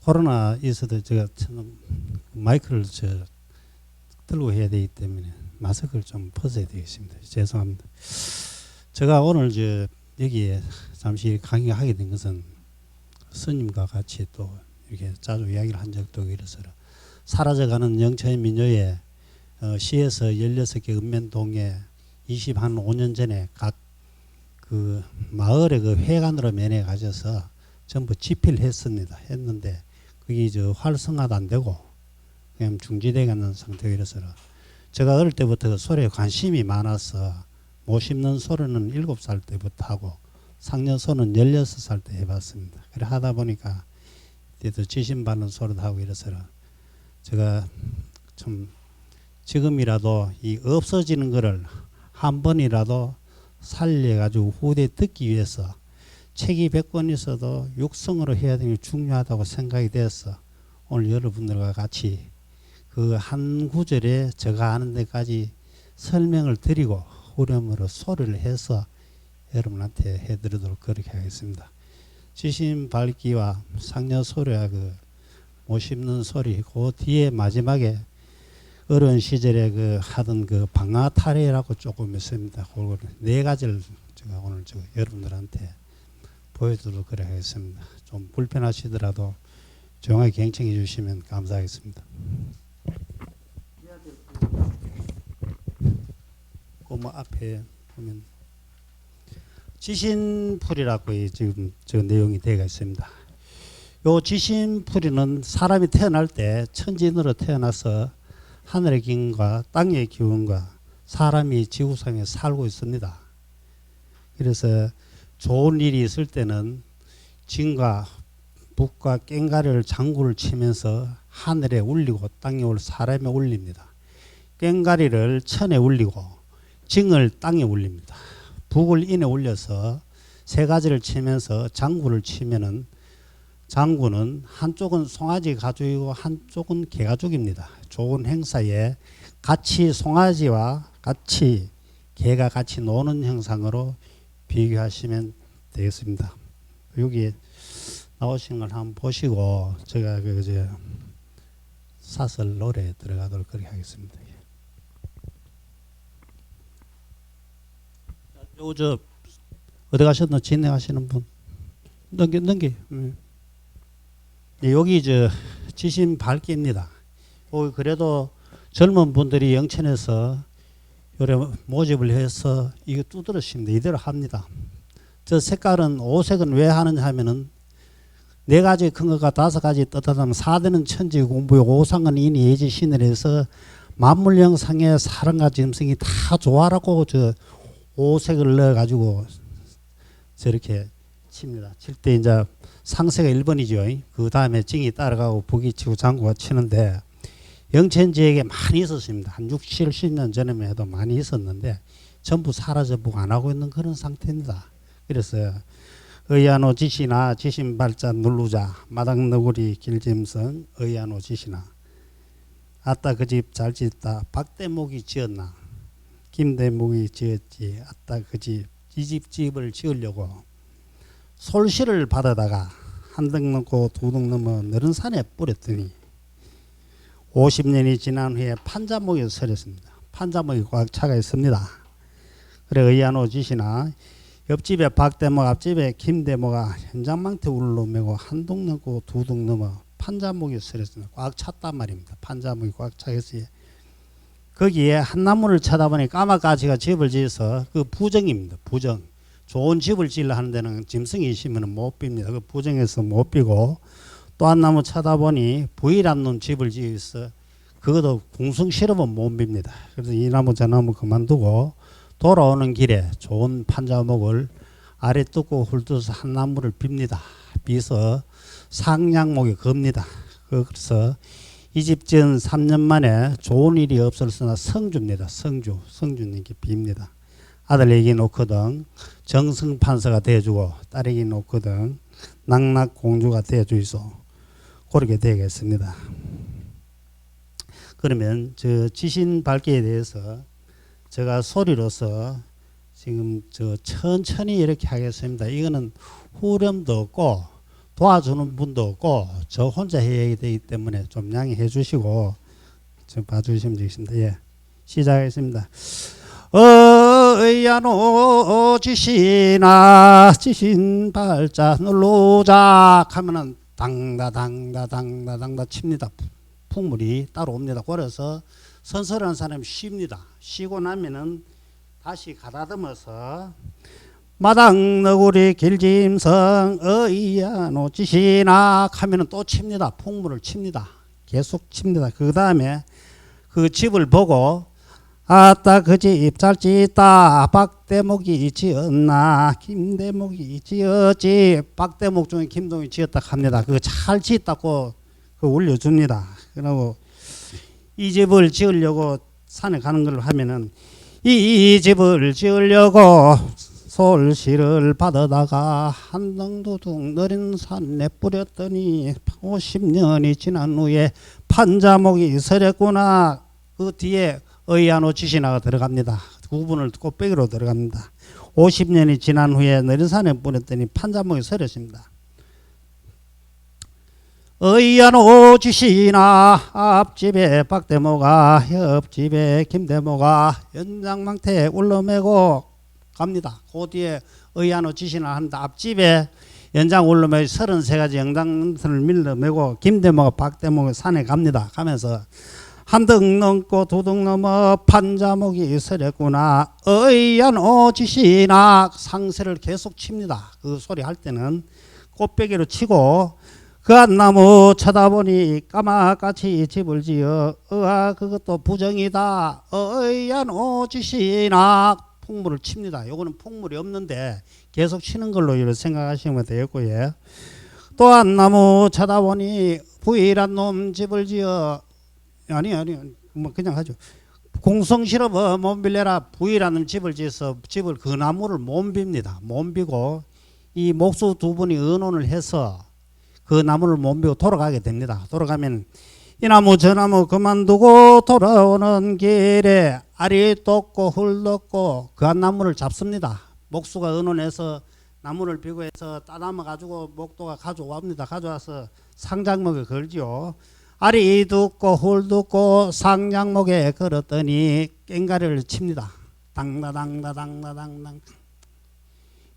코로나 있어도 제가 마이크를 들고 해야 되기 때문에 마스크를 좀 벗어야 되겠습니다. 죄송합니다. 제가 오늘 여기에 잠시 강의하게 된 것은 스님과 같이 또 이렇게 자주 이야기를 한 적도 이래서 사라져가는 영천의 민요에 시에서 16개 읍면동에 25년 전에 각 그 마을의 그 회관으로 면회 가져서 전부 집필을 했는데 그게 활성화도 안 되고 그냥 중지되어 가는 상태이라서 제가 어릴 때부터 소리에 관심이 많아서 못 심는 소리는 7살 때부터 하고 상녀소는 16살 때 해봤습니다. 그래 하다 보니까 또 지신 받는 소리도 하고 이래서 제가 좀 지금이라도 이 없어지는 거를 한 번이라도 살려가지고 후대에 듣기 위해서 책이 100권 있어도 육성으로 해야 되는 게 중요하다고 생각이 되어서 오늘 여러분들과 같이 그 한 구절에 제가 아는 데까지 설명을 드리고 후렴으로 소리를 해서 여러분한테 해드리도록 그렇게 하겠습니다. 지신 밝기와 상녀 소리와 그 못 씹는 소리, 그 뒤에 마지막에 어려운 시절에 그 하던 그 방아타래라고 조금 있습니다. 그걸 네 가지를 제가 오늘 여러분들한테 보여드리도록 그래 하겠습니다. 좀 불편하시더라도 조용하게 경청해 주시면 감사하겠습니다. 그 앞에 보면 지신풀이라고 지금 내용이 되어 있습니다. 요 지신풀이는 사람이 태어날 때 천진으로 태어나서 하늘의 기운과 땅의 기운과 사람이 지구상에 살고 있습니다. 그래서 좋은 일이 있을 때는 진과 북과 꽹가리를 장구를 치면서 하늘에 울리고 땅에 올 사람에 울립니다. 꽹가리를 천에 울리고 징을 땅에 울립니다. 북을 인에 울려서 세 가지를 치면서 장구를 치면은 장구는 한쪽은 송아지 가죽이고 한쪽은 개 가죽입니다. 좋은 행사에 같이 송아지와 같이 개가 같이 노는 형상으로 비교하시면 되겠습니다. 여기 나오신 걸 한번 보시고 제가 사설 노래 들어가도록 그렇게 하겠습니다. 요 어디 가셨나 진행하시는 분 넘기. 여기 지신 밝기입니다. 그래도 젊은 분들이 영천에서 요래 모집을 해서 이거 두드러십니다. 이대로 합니다. 저 색깔은 오색은 왜 하느냐 하면은 네 가지 큰 것과 다섯 가지 떳떳하면 4대는 천지 공부에 오상은 인이 예지 신을 해서 만물영상의 사람과 짐승이 다 조화라고 오색을 넣어가지고 저렇게 칩니다. 칠 때 이제 상세가 1번이죠. 그 다음에 징이 따라가고 북이 치고 장구가 치는데 영천지역에 많이 있었습니다. 한 60, 70년 전에만 해도 많이 있었는데 전부 사라져보고 안 하고 있는 그런 상태입니다. 그래서 의안호 지시나 지신발자 누르자 마당너구리 길짐승 의안호 지시나 아따 그 집 잘 짓다 박대목이 지었나 김대목이 지었지 아따 그 집 이 집을 지으려고 솔씨를 받아다가 한 등 넘고 두 등 넘어 너른 산에 뿌렸더니 50년이 지난 후에 판자목이 서렸습니다. 판자목이 꽉 차가 있습니다. 그래 의안호 지시나 옆집에 박대목 앞집에 김대목아 현장망태 울러 매고 한 동 넘고 두 동 넘어 판자목이 서렸습니다. 꽉 찼단 말입니다. 판자목이 꽉 차겠어요. 거기에 한 나무를 쳐다보니 까마까지가 집을 지어서 그 부정입니다. 부정. 좋은 집을 지으려 하는 데는 짐승이 있으면 못 빕니다. 그 부정해서 못 비고 또 한 나무 쳐다보니 부일한 놈 집을 지어서 그것도 궁성 실험은 못 빕니다. 그래서 이 나무 저 나무 그만두고 돌아오는 길에 좋은 판자목을 아래 뜯고 훑어서 한 나무를 빕니다. 비서 상냥목이 겁니다. 그래서 이 집 지은 3년 만에 좋은 일이 없었으나 성주입니다. 성주님께 빕니다. 아들에게 놓거든 정승판서가 되어주고 딸에게 놓거든 낙낙공주가 되어주이소. 그렇게 되겠습니다. 그러면 지신 밝기에 대해서 제가 소리로서 지금 천천히 이렇게 하겠습니다. 이거는 후렴도 없고 도와주는 분도 없고 저 혼자 해야 되기 때문에 좀 양해해 주시고 좀 봐주시면 되겠습니다. 예, 시작하겠습니다. 의야노 지시나 지신 발자 누르자 하면은 당다 칩니다. 풍물이 따로 옵니다. 그래서 선설하는 사람이 쉽니다. 쉬고 나면은 다시 가다듬어서 마당 너구리 길짐성 의야노 지시나 하면은 또 칩니다. 풍물을 칩니다. 계속 칩니다. 그 다음에 그 집을 보고 아따 그 집 잘 짓다. 박대목이 지었나 김대목이 지었지. 박대목 중에 김동이 지었다 합니다. 그거 잘 짓다고 그 올려줍니다. 그리고 이 집을 지으려고 산에 가는 걸 하면은 이 집을 지으려고 솔시를 받아다가 한등두둥 느린 산에 뿌렸더니 50년이 지난 후에 판자목이 서렸구나. 그 뒤에 의야노 지시나가 들어갑니다. 구분을 꽃배기로 들어갑니다. 50년이 지난 후에 느린 산에 뿌렸더니 판자목이 서렸습니다. 의야노 지시나 앞집에 박대모가 옆집에 김대모가 연장망태에 울러매고 갑니다. 그 뒤에 의야노 지시나 합니다. 앞집에 연장 울러매고 33가지 연장을 밀러매고 김대모가 박대모가 산에 갑니다. 가면서 한 등 넘고 두 등 넘어 판자목이 서렸구나. 의야노 지시나 상세를 계속 칩니다. 그 소리 할 때는 꽃배기로 치고 그 한나무 쳐다보니 까마같이 집을 지어 그것도 부정이다. 의야노 지시나 풍물을 칩니다. 요거는 풍물이 없는데 계속 치는 걸로 이렇게 생각하시면 되겠고요. 또 한나무 쳐다보니 부일한 놈 집을 지어 아니 뭐 그냥 하죠. 공성 실어 몸빌래라. 부일한 집을 지어서 집을 그 나무를 몸빕니다. 몸비고 이 목수 두 분이 의논을 해서 그 나무를 몸비고 돌아가게 됩니다. 돌아가면 이 나무 저 나무 그만두고 돌아오는 길에 알이 돋고 흙 돋고 그 한 나무를 잡습니다. 목수가 의논해서 나무를 비고해서 따담아 가지고 목도가 가져옵니다. 가져와서 상장목에 걸지요. 알이 돋고 흙 돋고 상장목에 걸었더니 깽가리를 칩니다. 당다당다당다당당.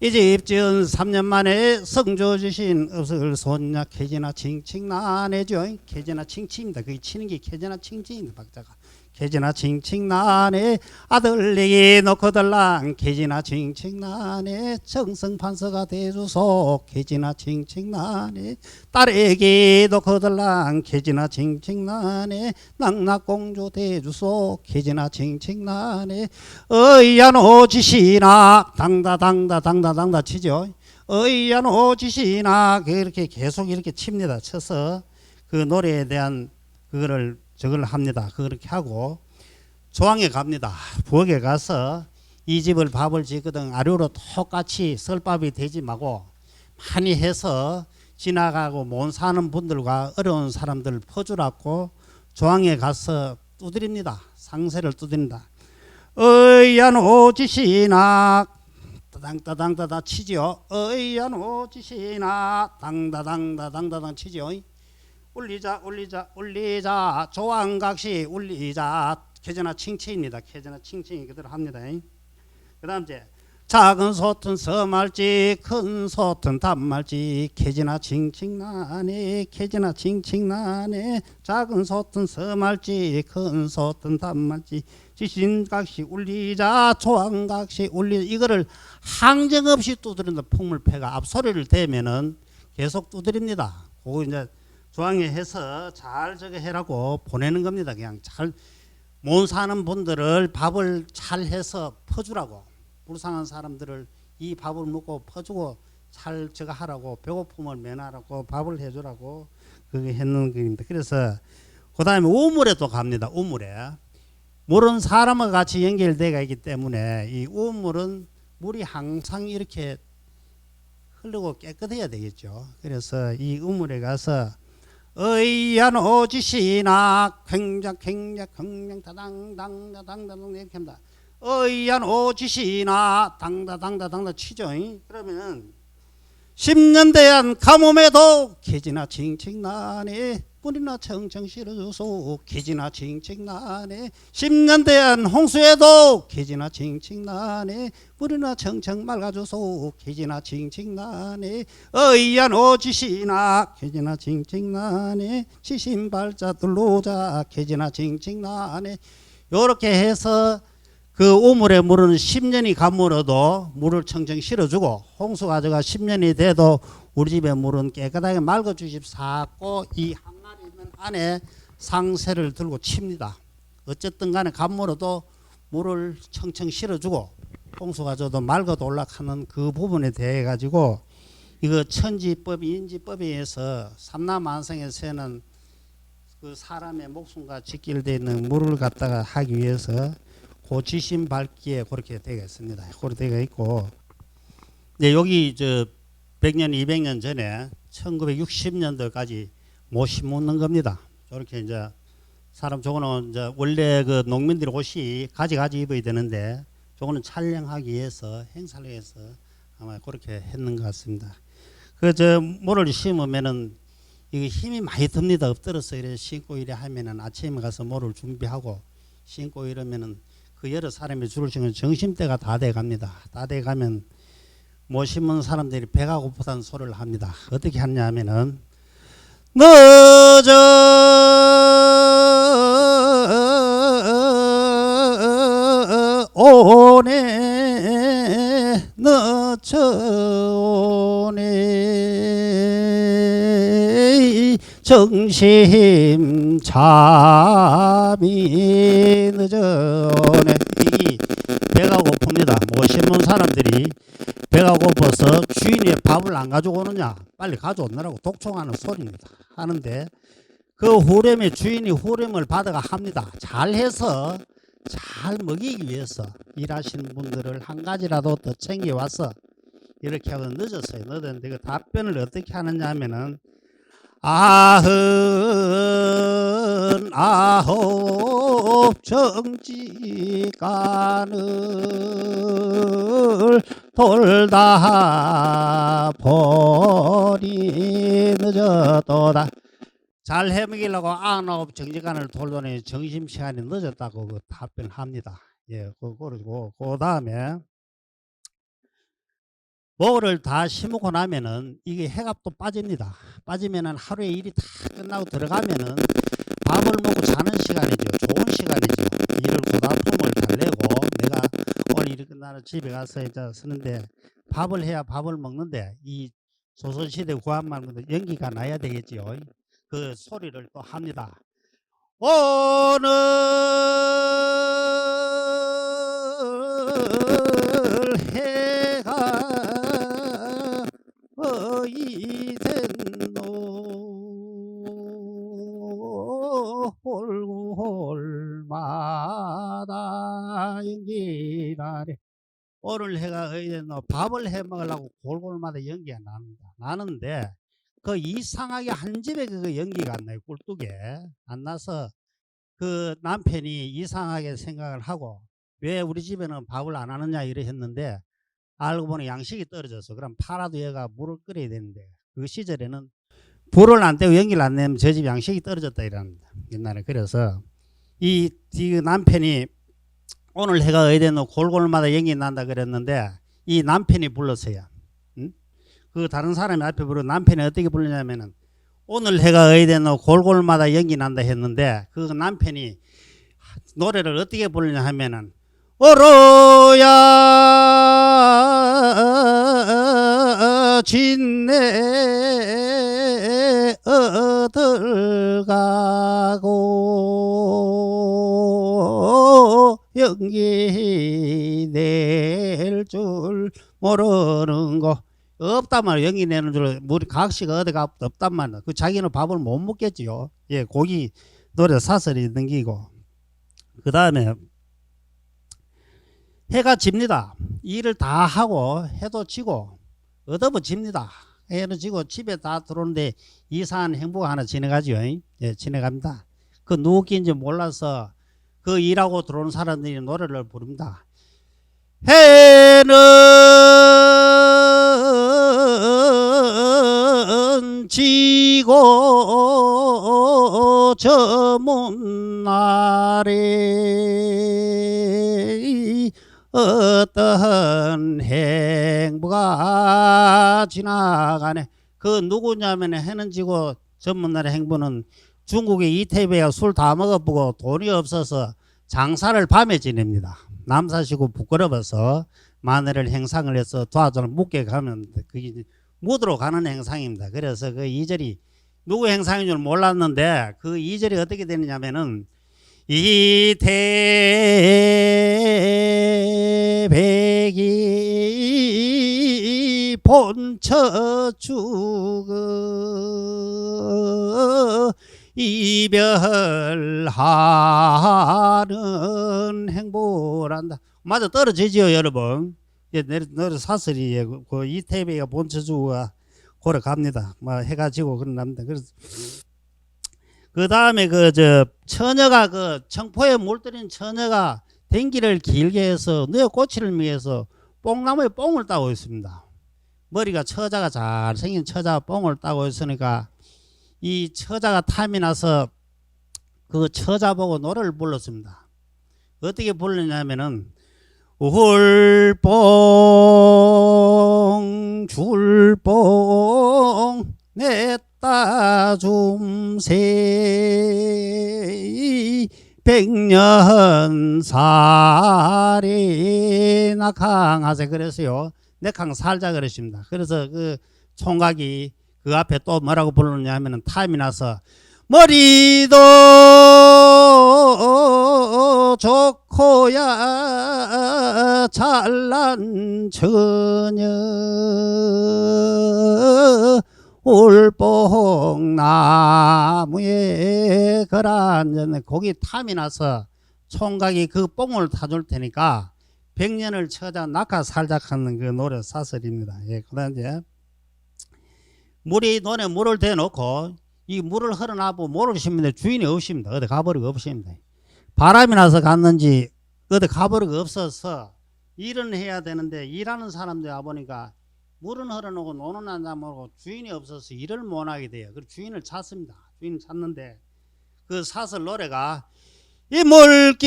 이 집 지은 3년 만에 성조 주신 읍을 손냐 캐지나 칭칭나네죠. 캐지나 칭칭입니다. 그게 치는 게 캐지나 칭칭입니다. 박자가 캐지나 칭칭나네. 아들내기 놓고 달랑 캐지나 칭칭나네. 정성판서가 대주소 캐지나 칭칭나네. 딸에게 놓고 달랑 캐지나 칭칭나네. 낙낙공주 대주소 캐지나 칭칭나네. 의야노 지시나 당다 치죠. 의야노 지시나 그렇게 계속 이렇게 칩니다. 쳐서 그 노래에 대한 그거를 저걸 합니다. 그렇게 하고 조항에 갑니다. 부엌에 가서 이 집을 밥을 짓거든 아류로 똑같이 썰밥이 되지 말고 많이 해서 지나가고 못 사는 분들과 어려운 사람들 퍼주라고 조항에 가서 두드립니다. 상세를 두드립니다. 의야노 지시나 따당따당따당 치죠. 의야노 지시나 당다당다당다당 치죠. 울리자 조항각시 울리자 캐제나 칭칭입니다. 캐제나 칭칭이 그대로 합니다. 그 다음 이제 작은 소튼 서말지 큰 소튼 단말지 캐제나 칭칭나네. 캐제나 칭칭나네. 작은 소튼 서말지 큰 소튼 단말지 지신각시 울리자 조항각시 울리자. 이거를 항정 없이 두드린다. 풍물패가 앞소리를 대면은 계속 두드립니다. 그거 이제 조항에 해서 잘 저거 해라고 보내는 겁니다. 그냥 잘 못 사는 분들을 밥을 잘 해서 퍼주라고. 불쌍한 사람들을 이 밥을 먹고 퍼주고 잘 저거 하라고. 배고픔을 면하라고 밥을 해주라고 그게 했는 겁니다. 그래서 그 다음에 우물에 또 갑니다. 우물에 물은 사람과 같이 연결되어 있기 때문에 이 우물은 물이 항상 이렇게 흐르고 깨끗해야 되겠죠. 그래서 이 우물에 가서 의야노 지시나 횡작 다당당다당다당 이렇게 합니다. 의야노 지시나 당다당다당다 치죠. 그러면 10년 대한 가뭄에도 기지나 칭칭 나네 뿌리나 청청 실어줘서 기지나 칭칭 나네 10년 대한 홍수에도 기지나 칭칭 나네 뿌리나 청청 맑아줘서 기지나 칭칭 나네 어이한 오지시나 기지나 칭칭 나네 지신발자 둘로자 기지나 칭칭 나네 요렇게 해서 그 우물에 물은 10년이 가물어도 물을 청청 실어주고 홍수 가져가 10년이 돼도 우리 집에 물은 깨끗하게 맑아주십사고 이 항아리 있는 안에 상새를 들고 칩니다. 어쨌든 간에 가물어도 물을 청청 실어주고 홍수 가져도 맑아도 올라가는 그 부분에 대해 가지고 이거 천지법 인지법에 의해서 삼라만상에서는 그 사람의 목숨과 직결되어 있는 물을 갖다가 하기 위해서 고지신 밝기에 그렇게 되겠습니다. 그렇게 되어 있고, 이제 여기 저 100년, 200년 전에 1960년도까지 못 심는 겁니다. 저렇게 이제 사람 저거는 이제 원래 그 농민들이 옷이 가지 입어야 되는데 저거는 촬영하기 위해서 행사를 위해서 아마 그렇게 했는 것 같습니다. 그 저 모를 심으면은 이게 힘이 많이 듭니다. 엎드려서 이래 신고 이래 하면은 아침에 가서 모를 준비하고 신고 이러면은 그 여러 사람이 줄을 서면 정심대가 다 돼 갑니다. 다 돼 가면 못 심은 사람들이 배가 고프다는 소리를 합니다. 어떻게 하냐 하면은 늦어 오네 늦어 오네 정심 잠이 늦어네. 이 배가 고픕니다. 못 심는 사람들이 배가 고파서 주인이 밥을 안 가지고 오느냐 빨리 가져오느라고 독촉하는 소리입니다. 하는데 그 후렴에 주인이 후렴을 받아가 합니다. 잘해서 잘 먹이기 위해서 일하시는 분들을 한 가지라도 더 챙겨와서 이렇게 하고 늦었어요. 늦었는데 그 답변을 어떻게 하느냐 하면은 아흔 아홉 정지간을 돌다 보니 늦었도다. 잘 해먹이려고 아흔아홉 정지간을 돌더니 점심시간이 늦었다고 그 답변합니다. 예, 그리고 그 다음에 뭐를 다 심고 나면은 이게 해가 또 빠집니다. 빠지면은 하루에 일이 다 끝나고 들어가면은 밥을 먹고 자는 시간이죠. 좋은 시간이죠. 일을 고달픔을 달래고 내가 오늘 일이 끝나는 집에 가서 이제 쓰는데 밥을 해야 밥을 먹는데 이 조선시대 구한말도 연기가 나야 되겠지요. 그 소리를 또 합니다. 오늘 해가 이된노 골골마다 연기나래. 오늘 해가 이된노 밥을 해 먹으려고 골골마다 연기가 납니다. 나는데 그 이상하게 한 집에 그 연기가 안 나요. 꿀뚝에 안 나서 그 남편이 이상하게 생각을 하고 왜 우리 집에는 밥을 안 하느냐 이래 했는데 알고 보니 양식이 떨어져서 그럼 팔아도 얘가 물을 끓여야 되는데 그 시절에는 불을 안 떼고 연기를 안 내면 저 집 양식이 떨어졌다 이랍니다. 옛날에. 그래서 이 남편이 오늘 해가 어디에는 골골마다 연기 난다 그랬는데 이 남편이 불렀어요. 응? 그 다른 사람이 앞에 부르고 남편이 어떻게 부르냐면은 오늘 해가 어디에는 골골마다 연기 난다 했는데 그 남편이 노래를 어떻게 부르냐 하면은 오로야 진내 얻어가고 연기 낼 줄 모르는 거 없단 말이야. 연기 내는 줄 우리 각시가 어디가 없단 말이야. 그 자기는 밥을 못 먹겠지요. 예, 고기 노래 사설이 넘기고 그 다음에 해가 집니다. 일을 다 하고 해도 지고 얻어도 집니다. 해는 지고 집에 다 들어오는데 이상한 행보가 하나 지나가죠. 예, 지나갑니다. 그 누구인지 몰라서 그 일하고 들어오는 사람들이 노래를 부릅니다. 해는 지고 저 문날에 어떤 행보가 지나가네. 그 누구냐면 해는 지고 전문날의 행보는 중국의 이태배가 술 다 먹어보고 돈이 없어서 장사를 밤에 지냅니다. 남사시고 부끄러워서 마늘을 행상을 해서 도와주는 묵게 가면 그게 묻으러 가는 행상입니다. 그래서 그 이절이 누구 행상인 줄 몰랐는데 그 이절이 어떻게 되느냐면은 이태백이 본처 죽어 이별하는 행보란다. 맞아 떨어지지요 여러분. 내려 사슬이 그 이태백이가 본처 죽어 고려 갑니다. 뭐 해가지고 그런답니다. 그래서 그 다음에 그 저 처녀가 그 청포에 물들인 처녀가 댕기를 길게 해서 너의 꼬치를 위해서 뽕나무에 뽕을 따고 있습니다. 머리가 처자가 잘생긴 처자가 뽕을 따고 있으니까 이 처자가 탐이 나서 그 처자 보고 노래를 불렀습니다. 어떻게 불렀냐면은 울뽕 줄뽕 냈다 줌세 백년살이 낙항하세 그랬어요. 낙항 살자 그러십니다. 그래서 그 총각이 그 앞에 또 뭐라고 부르느냐 하면은 탐이 나서 머리도 좋고야 잘난 처녀 울뽕나무에 걸앉았네. 거기 탐이 나서 총각이 그 뽕을 타줄 테니까 백년을 쳐자 낙하 살작하는 그 노래 사설입니다. 예, 그다음 이제 물이 논에 물을 대놓고 이 물을 흘러나보고 모르시면 주인이 없습니다. 어디 가버리고 없습니다. 바람이 나서 갔는지 어디 가버리고 없어서 일은 해야 되는데 일하는 사람들 와보니까 물은 흘러놓고 노는 안 잡고 주인이 없어서 일을 못하게 돼요. 그래서 주인을 찾습니다. 주인을 찾는데 그 사설 노래가 이 물기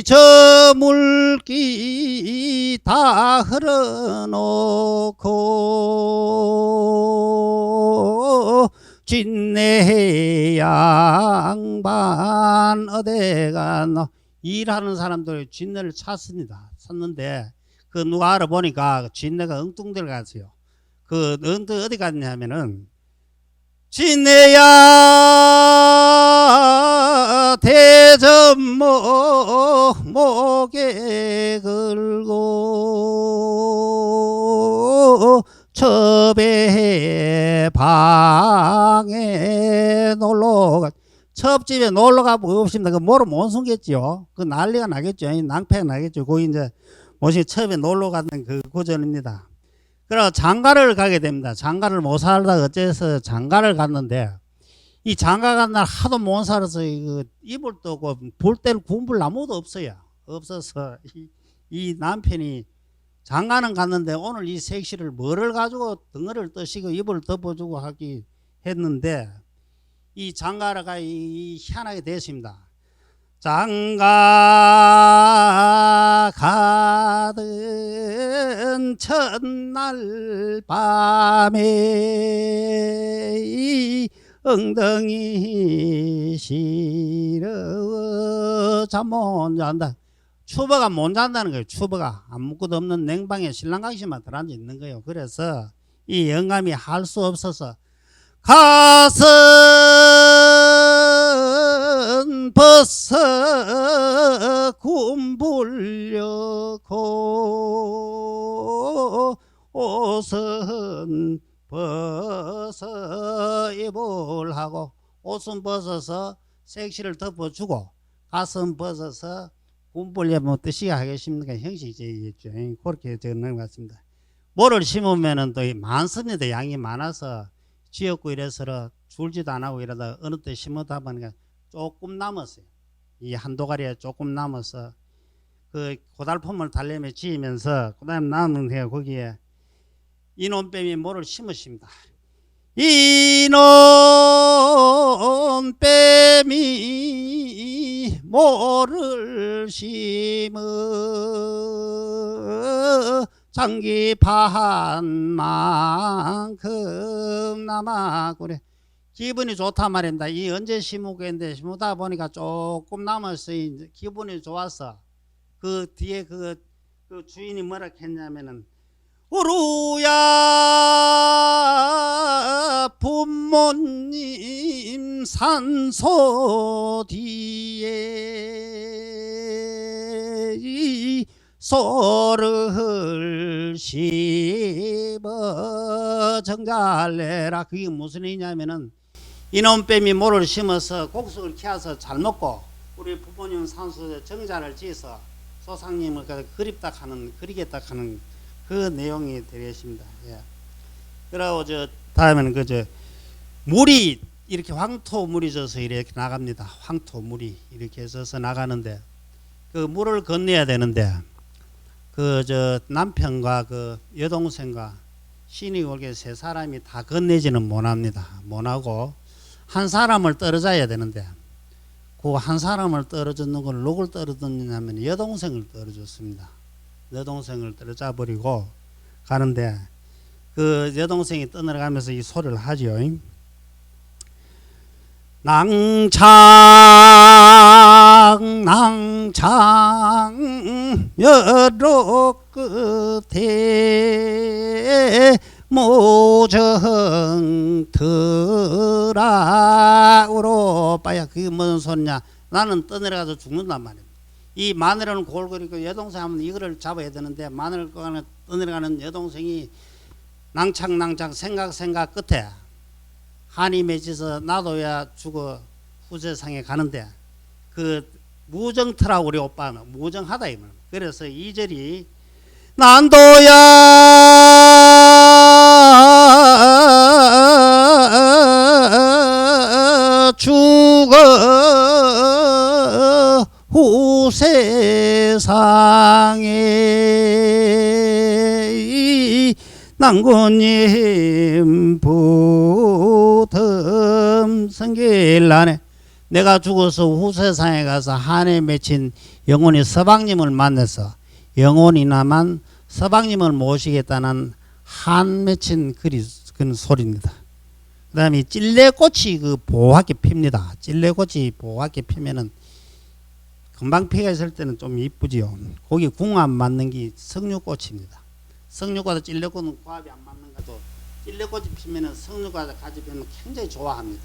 저 물기 다 흘러놓고 진내 양반 어디 갔노. 일하는 사람들 진내를 찾습니다. 찾는데 그 누가 알아보니까 진내가 엉뚱들 갔어요. 그 어디 갔냐면은 진내야 대전목 목에 걸고 첩의 방에 놀러가 첩집에 놀러가고 없습니다. 그 뭐로 못 숨겠지요. 그 난리가 나겠죠. 낭패가 나겠죠. 거기 이제 모시 첩에 놀러 가는 그 구절입니다. 그래서 장가를 가게 됩니다. 장가를 못 살다 어째서 장가를 갔는데 이 장가 간 날 하도 못 살아서 이불 떠고 볼 때를 군불 아무도 없어요. 없어서 이 남편이 장가는 갔는데 오늘 이 색시를 뭐를 가지고 덩어리를 떠시고 이불을 덮어주고 하기 했는데 이 장가가 희한하게 됐습니다. 장가 가던 첫날 밤에 이 엉덩이 시려 잠 못 잔다. 추버가 못 잔다는 거예요. 추버가 아무것도 없는 냉방에 신랑강씨만 들어앉아 있는 거예요. 그래서 이 영감이 할 수 없어서 가슴 벗어 굼불려고 옷은 벗어 입을하고 옷은 벗어서 색시를 덮어주고 가슴 벗어서 굼불려 뭐 뜻이 하겠습니까? 형식이겠죠. 그렇게 적는 것 같습니다. 모를 심으면은 또 많습니다. 양이 많아서 지었고 이래서 줄지도 안 하고 이러다 어느 때 심었다 보니까 조금 남았어요. 이 한도가리에 조금 남아서 그 고달품을 달래며 지으면서 그 다음에 남은 게 거기에 이놈뱀이 모를 심으십니다. 이놈뱀이 모를 심어 장기 반만큼 남아구래. 기분이 좋단 말입니다. 이 언제 심으겠는데 심으다 보니까 조금 남았어요. 기분이 좋아서 그 뒤에 그 주인이 뭐라 했냐면은 우루야 부모님 산소 뒤에 이 소를 심어 정잘내라. 그게 무슨 의미냐면은 이놈뱀이 모를 심어서 곡식을 키워서 잘 먹고 우리 부모님 산소에 정자를 지어서 조상님을 그립다 하는 그리겠다 하는 그 내용이 되겠습니다. 예. 그리고 다음에는 물이 이렇게 황토물이 져서 이렇게 나갑니다. 황토물이 이렇게 져서 나가는데 그 물을 건너야 되는데 남편과 그 여동생과 신이 올게 세 사람이 다 건네지는 못합니다. 못하고 한 사람을 떨어져야 되는데 그 한 사람을 떨어졌는 걸 누굴 떨어졌냐면 여동생을 떨어졌습니다. 여동생을 떨어져 버리고 가는데 그 여동생이 떠내려가면서 이 소리를 하죠. 낭창 여러 끝에 모정더라 오빠야. 그게 무슨 소리냐. 나는 떠내려가서 죽는단 말이야. 이 마늘은 골고리고 여동생 하면 이거를 잡아야 되는데 마늘을 떠내려가는 여동생이 낭창 생각 끝에 한이 맺혀서 놔둬야 죽어 후세상에 가는데 그 무정터라고 우리 오빠는 무정하다 이 말. 그래서 2절이 난도야 죽어 후세상에 낭군님 부덤 성길라네. 내가 죽어서 후세상에 가서 한에 맺힌 영혼이 서방님을 만나서 영혼이나만 서방님을 모시겠다는 한 맺힌 그런 소리입니다. 그 다음에 찔레꽃이 보하게 핍니다. 찔레꽃이 보하게 피면은 금방 피가 있을 때는 좀 이쁘지요. 거기 궁 안 맞는 게 석류꽃입니다. 석류꽃과 찔레꽃은 궁합이 안 맞는 것도 찔레꽃이 피면은 석류가 같이 피면 굉장히 좋아합니다.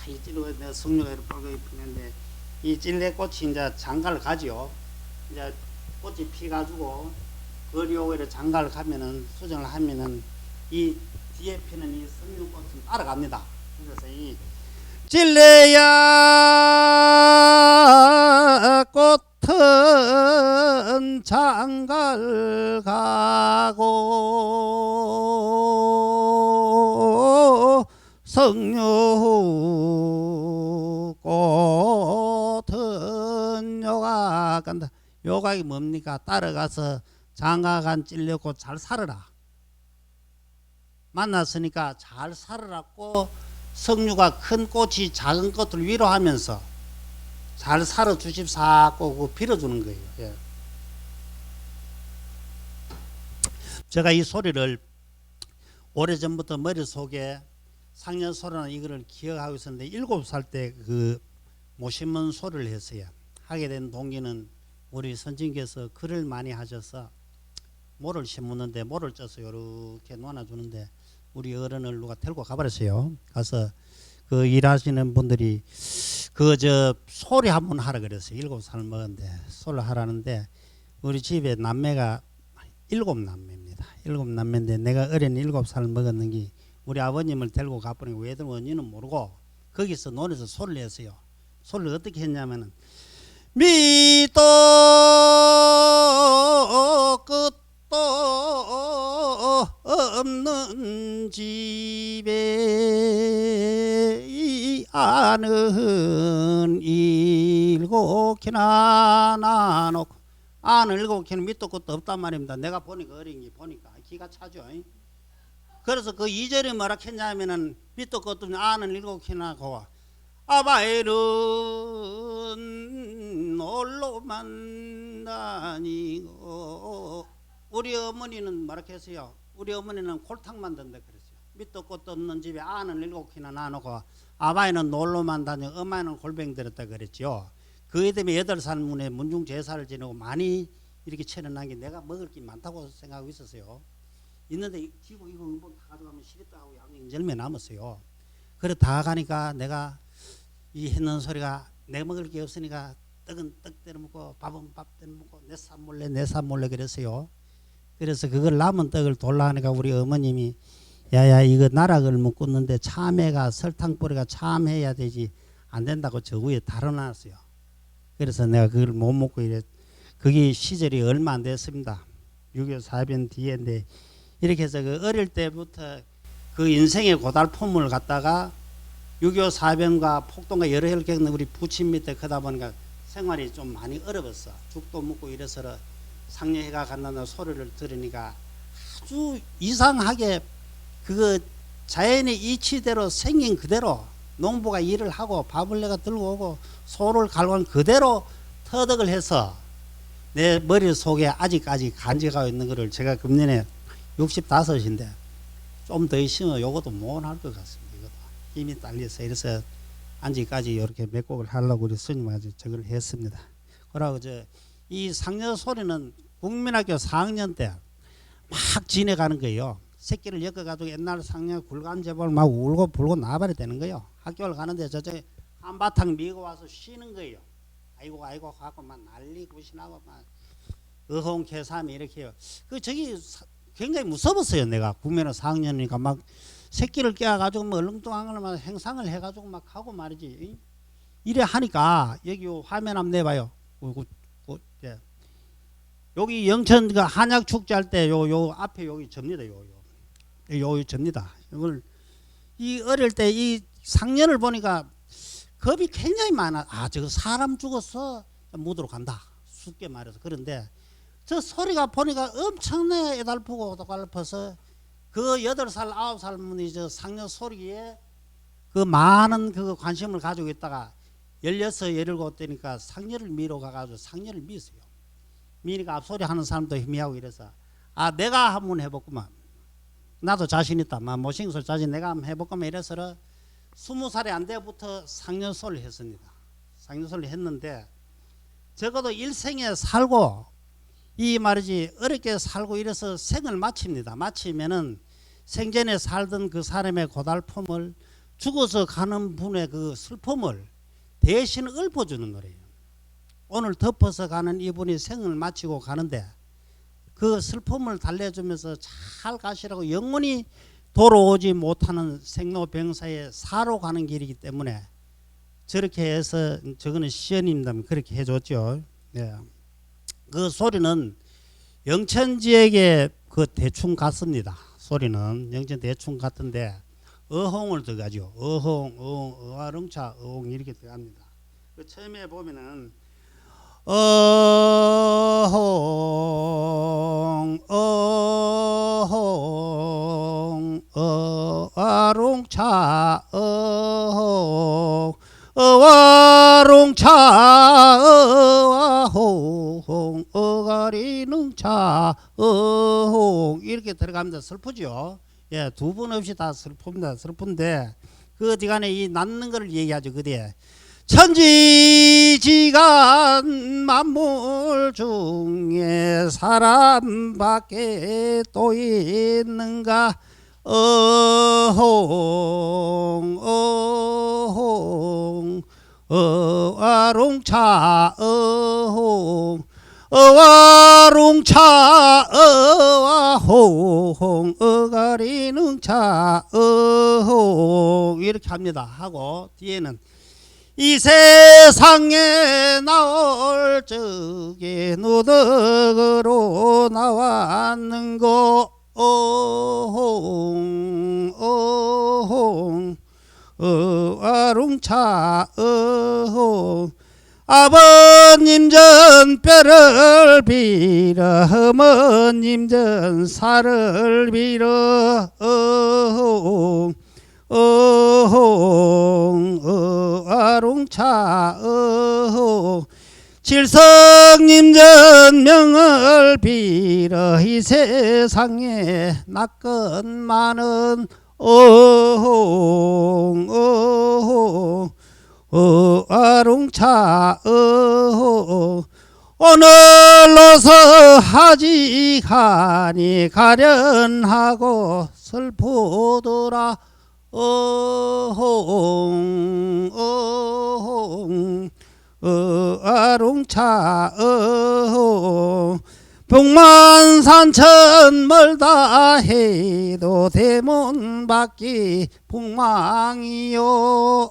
이 찔레꽃 내가 석류가 이렇게 빨갛게 피는데 이 찔레꽃이 이제 장가를 가지요. 이제 꽃이 피가지고 거리 오히려 장가를 가면은 수정을 하면은 이 뒤에 피는 이 석류꽃은 따라갑니다. 그래서 이 찔레야 꽃은 장가를 가고 석류꽃은 요가 간다. 요각이 뭡니까? 따라가서 장가간 찔레꽃 잘 살아라. 만났으니까 잘 살아라고 석류가 큰 꽃이 작은 꽃을 위로하면서 잘 살아 주십사고 빌어주는 거예요. 예. 제가 이 소리를 오래전부터 머릿속에 상년소리나 이거를 기억하고 있었는데 7살 때 그 모신문 소리를 했어요. 하게 된 동기는 우리 선생님께서 글을 많이 하셔서 모를 심었는데 모를 쪄서 이렇게 놓아주는데 우리 어른을 누가 데리고 가버렸어요. 가서 그 일하시는 분들이 소리 한번 하라 그랬어요. 7살 먹었는데 소리를 하라는데 우리 집에 남매가 7남매입니다. 7남매인데 내가 어린 7살 먹었는 게 우리 아버님을 데리고 가버리고 왜 들어오는지는 모르고 거기서 논에서 소리를 했어요. 소리를 어떻게 했냐면은 밑도 끝도 없는 집에 이 아는 7개나 나놓고 아는 7키는 밑도 끝도 없단 말입니다. 내가 보니까 어린 게 보니까 기가 차죠. 그래서 그 2절이 뭐라 했냐면은 밑도 끝도 없는 아는 7키나 고 아바엘은 홀로만 다니고 우리 어머니는 뭐라 했어요? 우리 어머니는 골탕 만든다 그랬어요. 밑도 끝도 없는 집에 아는 7키나 낳아놓고 아바에는 놀러만 다니고 엄마는 골뱅이 들었다 그랬죠. 그에 때문에 8살 문에 문중 제사를 지내고 많이 이렇게 채어난 게 내가 먹을 게 많다고 생각하고 있었어요. 있는데 지고 이거 음봉 다 가져가면 시립도 하고 양념 절매 남았어요. 그래 다 가니까 내가 이 했는 소리가 내 먹을 게 없으니까 떡은 떡대로 먹고 밥은 밥대로 먹고 내 사 몰래 그랬어요. 그래서 그걸 남은 떡을 돌라 하니까 우리 어머님이 야야 이거 나락을 묶었는데 참외가 설탕뿌리가 참해야 되지 안 된다고 저 위에 달아놨어요. 그래서 내가 그걸 못 먹고 이래. 그게 시절이 얼마 안 됐습니다. 6.25 사변 뒤에인데 이렇게 해서 그 어릴 때부터 그 인생의 고달픔을 갖다가 6.25 사변과 폭동과 여러 해를 겪는 우리 부친 밑에 크다 보니까 생활이 좀 많이 어려웠어. 죽도 먹고 이래서 상여해가 간다는 소리를 들으니까 아주 이상하게 그거 자연의 이치대로 생긴 그대로 농부가 일을 하고 밥을 내가 들고 오고 소를 갈고 그대로 터득을 해서 내 머릿속에 아직까지 간직하고 있는 거를 제가 금년에 65인데 좀 더 있으면 요것도 못 할 것 같습니다. 이것도 힘이 딸려서 이래서 아직까지 이렇게 몇 곡을 하려고 우리 스님한테 저걸 했습니다. 그러고 이 상여 소리는 국민학교 4학년 때 막 지내가는 거예요. 새끼를 엮어가지고 옛날 상여 굴간제볼 막 울고 불고 나발이 되는 거예요. 학교를 가는데 저쪽에 한바탕 미고 와서 쉬는 거예요. 아이고 하고 막 난리 구신하고 막 어홍개삼이 이렇게 해요. 그 저기 굉장히 무서웠어요. 내가 국민학교 4학년이니까 막 새끼를 깨가지고 뭐 얼렁뚱한 걸 막 행상을 해가지고 막 하고 말이지. 이래 하니까 여기 화면 한번 내봐요. 예. 여기 영천 그 한약 축제 할 때 요 앞에 여기 접니다. 요 접니다. 이걸 이 어릴 때 이 상년을 보니까 겁이 굉장히 많아. 아 저거 사람 죽었어 무도로 간다. 쉽게 말해서 그런데 저 소리가 보니까 엄청나게 애달프고 애달퍼서 그 8살 9살 분이 저 상년 소리에 그 많은 그 관심을 가지고 있다가 16, 17 되니까 상년을 미러 가가지고 상년을 미었어요. 미니까 앞소리 하는 사람도 희미하고 이래서 아 내가 한번 해볼구만. 나도 자신 있다. 모싱솔 자신 내가 한번 해볼구만 이래서 20살이 안 돼부터 상년소를 했습니다. 상년소를 했는데 적어도 일생에 살고 이 말이지 어렵게 살고 이래서 생을 마칩니다. 마치면은 생전에 살던 그 사람의 고달픔을 죽어서 가는 분의 그 슬픔을 대신 읊어주는 노래예요. 오늘 덮어서 가는 이분이 생을 마치고 가는데 그 슬픔을 달래주면서 잘 가시라고 영원히 돌아오지 못하는 생로병사의 사로 가는 길이기 때문에 저렇게 해서 저거는 시연입니다. 그렇게 해줬죠. 예. 그 소리는 영천지에게 그 대충 같습니다. 소리는 영천 대충 같은데 어홍을 들어가죠. 어홍, 어화릉차, 어홍 이렇게 들어갑니다. 그 처음에 보면은 어홍, 어홍, 어화릉차, 어홍, 어화릉차, 어화홍, 어가리능차, 어홍 이렇게 들어갑니다. 슬프죠. 예, 두 번 없이 다 슬픕니다. 슬픈데 그 뒤간에 이 낳는 거를 얘기하죠. 그 뒤에 천지지간 만물 중에 사람밖에 또 있는가 어홍 어홍 어와롱차 어홍 어와롱차 어와홍 어가리능차 어홍 이렇게 합니다. 하고 뒤에는 이 세상에 나올 적에 누덕으로 나왔는고 어홍 어홍 어와롱차 어홍 아버님 전 뼈를 빌어 어머님 전 살을 빌어 아롱차 칠성님 전 명을 빌어 이 세상에 낙건 많은 아롱차 오늘로서 하지하니 가련하고 슬프더라 아롱차 북만산천 멀다 해도 대문 밖이 북망이요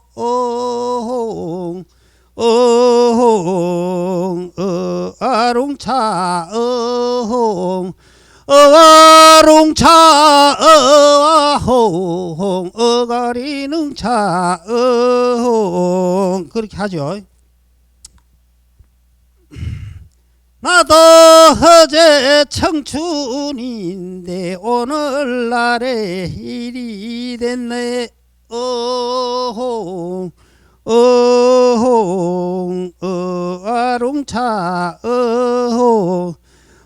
아롱차 아롱차 어가리는 차 그렇게 하죠. 나도 어제 청춘인데 오늘날에 일이 됐네 아롱차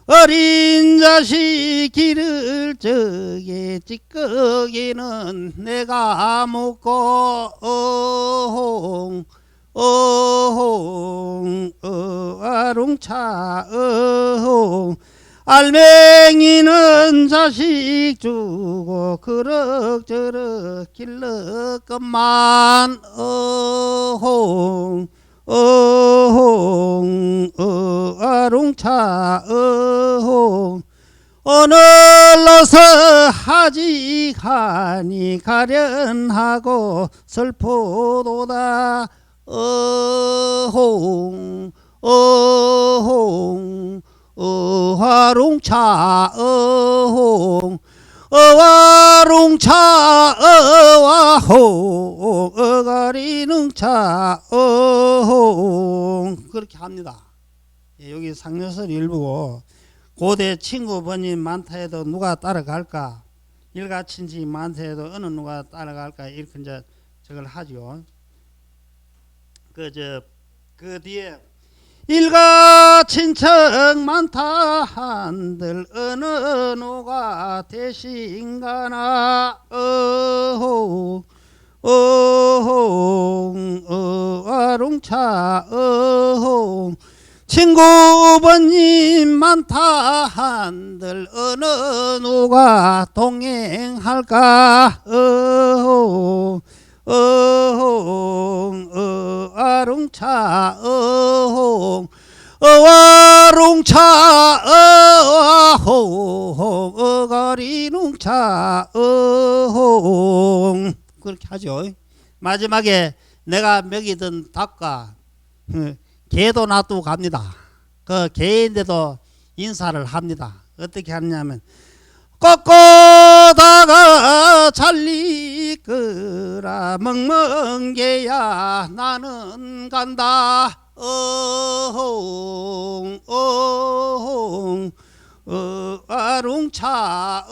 어린 자식 기를 적에 찌꺼기는 내가 먹고 아롱차 알맹이는 자식 주고 그럭저럭 길렀건만 아롱차 오늘로서 하지하니 가련하고 슬프도다 화롱차 화롱차 어가리는 차 그렇게 합니다. 여기 상려설 일부고 고대 친구 번님 많다 해도 누가 따라갈까 일가친지 많다 해도 어느 누가 따라갈까 이렇게 이제 저걸 하죠. 그 뒤에 일가친척 많다 한들 어느 누가 대신가나 아롱차 친구번님 많다 한들 어느 누가 동행할까 아롱차 아롱차 어가리농차 그렇게 하죠. 마지막에 내가 먹이던 닭과 개도 놔두고 갑니다. 그 개인데도 인사를 합니다. 어떻게 하냐면 꺾어다가 잘리거라 멍멍개야 나는 간다 아롱차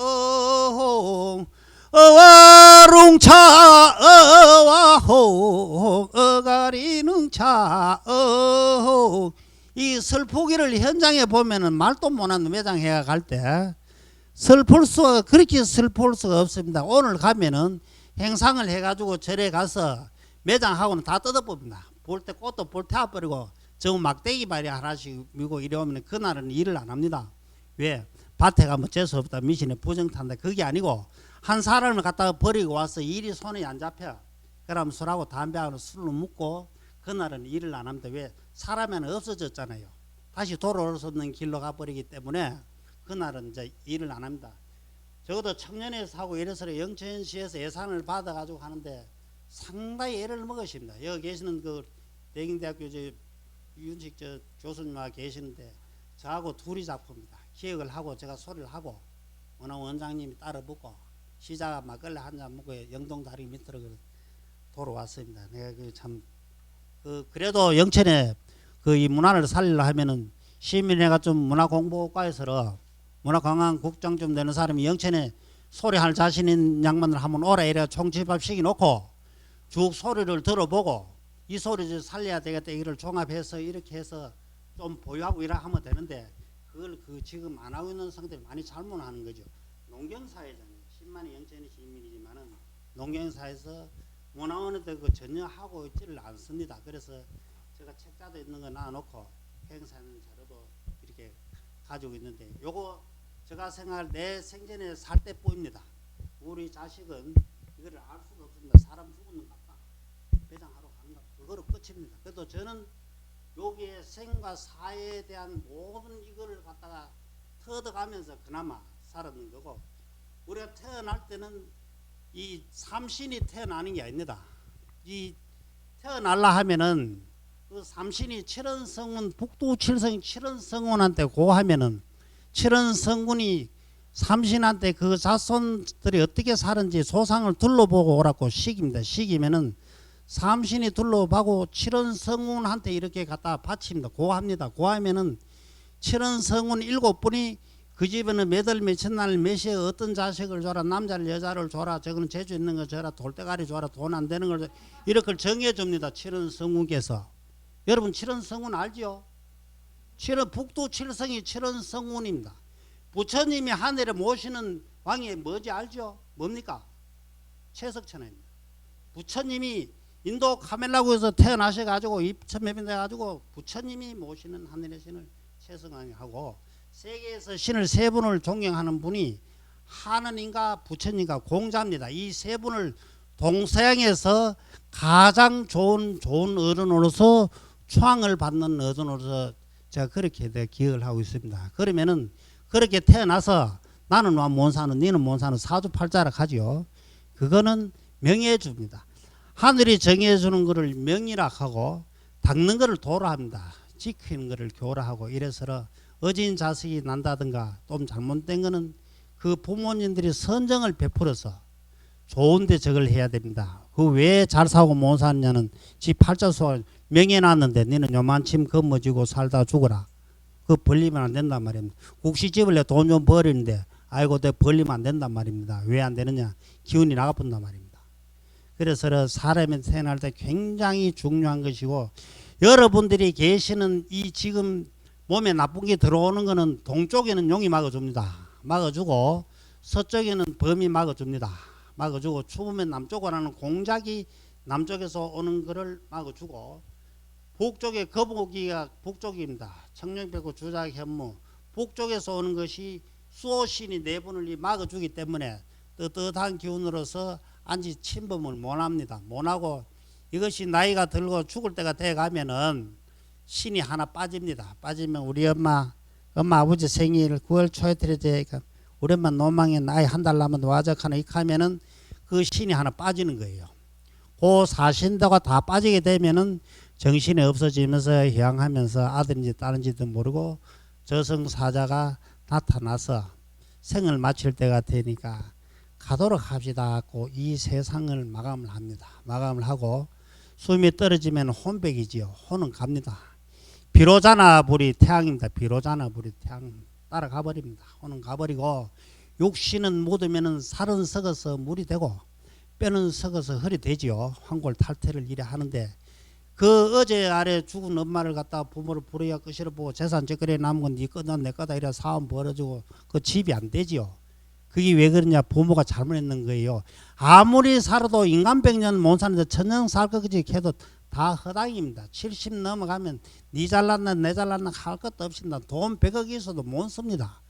아롱차 어가리능차 이 슬프기를 현장에 보면은 말도 못하는 매장회가 갈 때 슬플 수가 그렇게 슬플 수가 없습니다. 오늘 가면은 행상을 해가지고 절에 가서 매장하고는 다 뜯어봅니다. 볼 때 꽃도 볼 태워버리고 저 막대기 발이 하나씩 밀고 이러면 그날은 일을 안 합니다. 왜? 밭에 가면 재수없다 미신에 부정탄다 그게 아니고 한 사람을 갖다가 버리고 와서 일이 손에 안 잡혀. 그러면 술하고 담배하고 술로 묻고 그날은 일을 안 합니다. 왜? 사람에는 없어졌잖아요. 다시 돌아올 수 없는 길로 가버리기 때문에 그날은 이제 일을 안 합니다. 적어도 청년에서 하고 이래서 영천시에서 예산을 받아가지고 하는데 상당히 애를 먹으십니다. 여기 계시는 그 대경대학교 윤식 교수님과 계시는데 저하고 둘이 작품입니다. 기획을 하고 제가 소리를 하고 오늘 원장님이 따라 붙고 시자가 막걸리 한잔 먹고 영동 다리 밑으로 돌아왔습니다. 내가 그 참 그래도 영천에 그 이 문화를 살리려 하면은 시민회가 좀 문화공부과에서 문화관광 국장 좀 되는 사람이 영천에 소리할 자신 있는 양반들 한번 오라 이래 총집합 시켜놓고 쭉 소리를 들어보고 이 소리 좀 살려야 되겠다 이걸 종합해서 이렇게 해서 좀 보유하고 이래 하면 되는데 그걸 그 지금 안 하고 있는 상태를 많이 잘못하는 거죠. 농경사회잖아요. 10만의 영천의 시민이지만은 농경사에서 문화원한테 그 전혀 하고 있지를 않습니다. 그래서 제가 책자도 있는 거 놔놓고 행사하는 자료도 이렇게 가지고 있는데 요거 제가 생각할 내 생전에 살 때 보입니다. 우리 자식은 이거를 알 수가 없습니다. 사람 죽는 것과 배장하러 가는 것 그거로 끝입니다. 그래도 저는 여기에 생과 사에 대한 모든 이거를 갖다가 터득하면서 그나마 살았는 거고 우리가 태어날 때는 이 삼신이 태어나는 게 아닙니다. 이 태어날라 하면은 그 삼신이 칠언성운 북두칠성 칠언성운한테 고하면은 칠언성운이 삼신한테 그 자손들이 어떻게 사는지 조상을 둘러보고 오라고 시깁니다. 시기면은 삼신이 둘러보고 칠언성운한테 이렇게 갖다 바칩니다. 고합니다. 고하면은 칠언성운 7분이 그 집에는 몇월 몇천날 몇 시에 어떤 자식을 줘라 남자를 여자를 줘라 저거는 재주 있는 거 줘라 돌대가리 줘라 돈 안 되는 걸 이렇게 정해줍니다. 칠언성운께서 여러분 칠언성운 알지요? 북두 칠성이 칠언성운입니다. 부처님이 하늘에 모시는 왕이 뭐지 알죠? 뭡니까? 채석천하입니다. 부처님이 인도 카멜라구에서 태어나셔가지고 입천매빈 돼가지고 부처님이 모시는 하늘의 신을 채석왕이하고 세계에서 신을 세 분을 존경하는 분이 하느님과 부처님과 공자입니다. 이 세 분을 동서양에서 가장 좋은 어른으로서 추앙을 받는 어른으로서 제가 그렇게 기억을 하고 있습니다. 그러면은 그렇게 태어나서 나는 못 사는 니는 못 사는 사주팔자라 하지요. 그거는 명예줍니다. 하늘이 정해주는 것을 명이라 하고 닦는 것을 도라 합니다. 지키는 것을 교라하고 이래서 어진 자식이 난다든가 좀 잘못된 거는 그 부모님들이 선정을 베풀어서 좋은데 저걸 해야 됩니다. 그 왜 잘 사고 못 사느냐는 지 팔자수가 명해놨는데 너는 요만침 겁머지고 살다 죽어라. 그 벌리면 안 된단 말입니다. 국시집을 내 돈 좀 버리는데 아이고 내 벌리면 안 된단 말입니다. 왜 안 되느냐? 기운이 나가본단 말입니다. 그래서 사람이 태어날 때 굉장히 중요한 것이고 여러분들이 계시는 이 지금 몸에 나쁜 게 들어오는 거는 동쪽에는 용이 막아줍니다. 막아주고 서쪽에는 범이 막아줍니다. 막아주고 추우면 남쪽으로 하는 공작이 남쪽에서 오는 거를 막아주고 북쪽에 거북이가 북쪽입니다. 청룡백구 주작현무 북쪽에서 오는 것이 수호신이 네 분을 막아주기 때문에 떳떳한 기운으로서 안지 침범을 못합니다. 못하고 이것이 나이가 들고 죽을 때가 돼가면은 신이 하나 빠집니다. 빠지면 우리 엄마 아버지 생일 9월 초에 들여지니까 우리 엄마 노망에 나이 한 달 남은 와적하나 이렇게 하면은 그 신이 하나 빠지는 거예요. 그 사신도가 다 빠지게 되면은 정신이 없어지면서 향하면서 아들인지 딸인지도 모르고 저승사자가 나타나서 생을 마칠 때가 되니까 가도록 합시다 하고 이 세상을 마감을 합니다. 마감을 하고 숨이 떨어지면 혼백이지요. 혼은 갑니다. 비로자나 불이 태양입니다. 비로자나 불이 태양 따라가 버립니다. 혼은 가버리고 육신은 묻으면 살은 썩어서 물이 되고 뼈는 썩어서 헐이 되지요. 황골 탈퇴를 이래 하는데 그 어제 아래 죽은 엄마를 갖다 부모를 부르야 끄시러 보고 재산 쩨거리에 남은 건 네 거다 내 거다 이래 사업 벌어지고 그 집이 안 되지요. 그게 왜 그러냐? 부모가 잘못했는 거예요. 아무리 살아도 인간 100년 못 사는데 천년 살 것까지 해도 다 허당입니다. 70 넘어가면 니 잘났나 내 잘났나 할 것도 없습니다. 돈 100억 있어도 못 씁니다.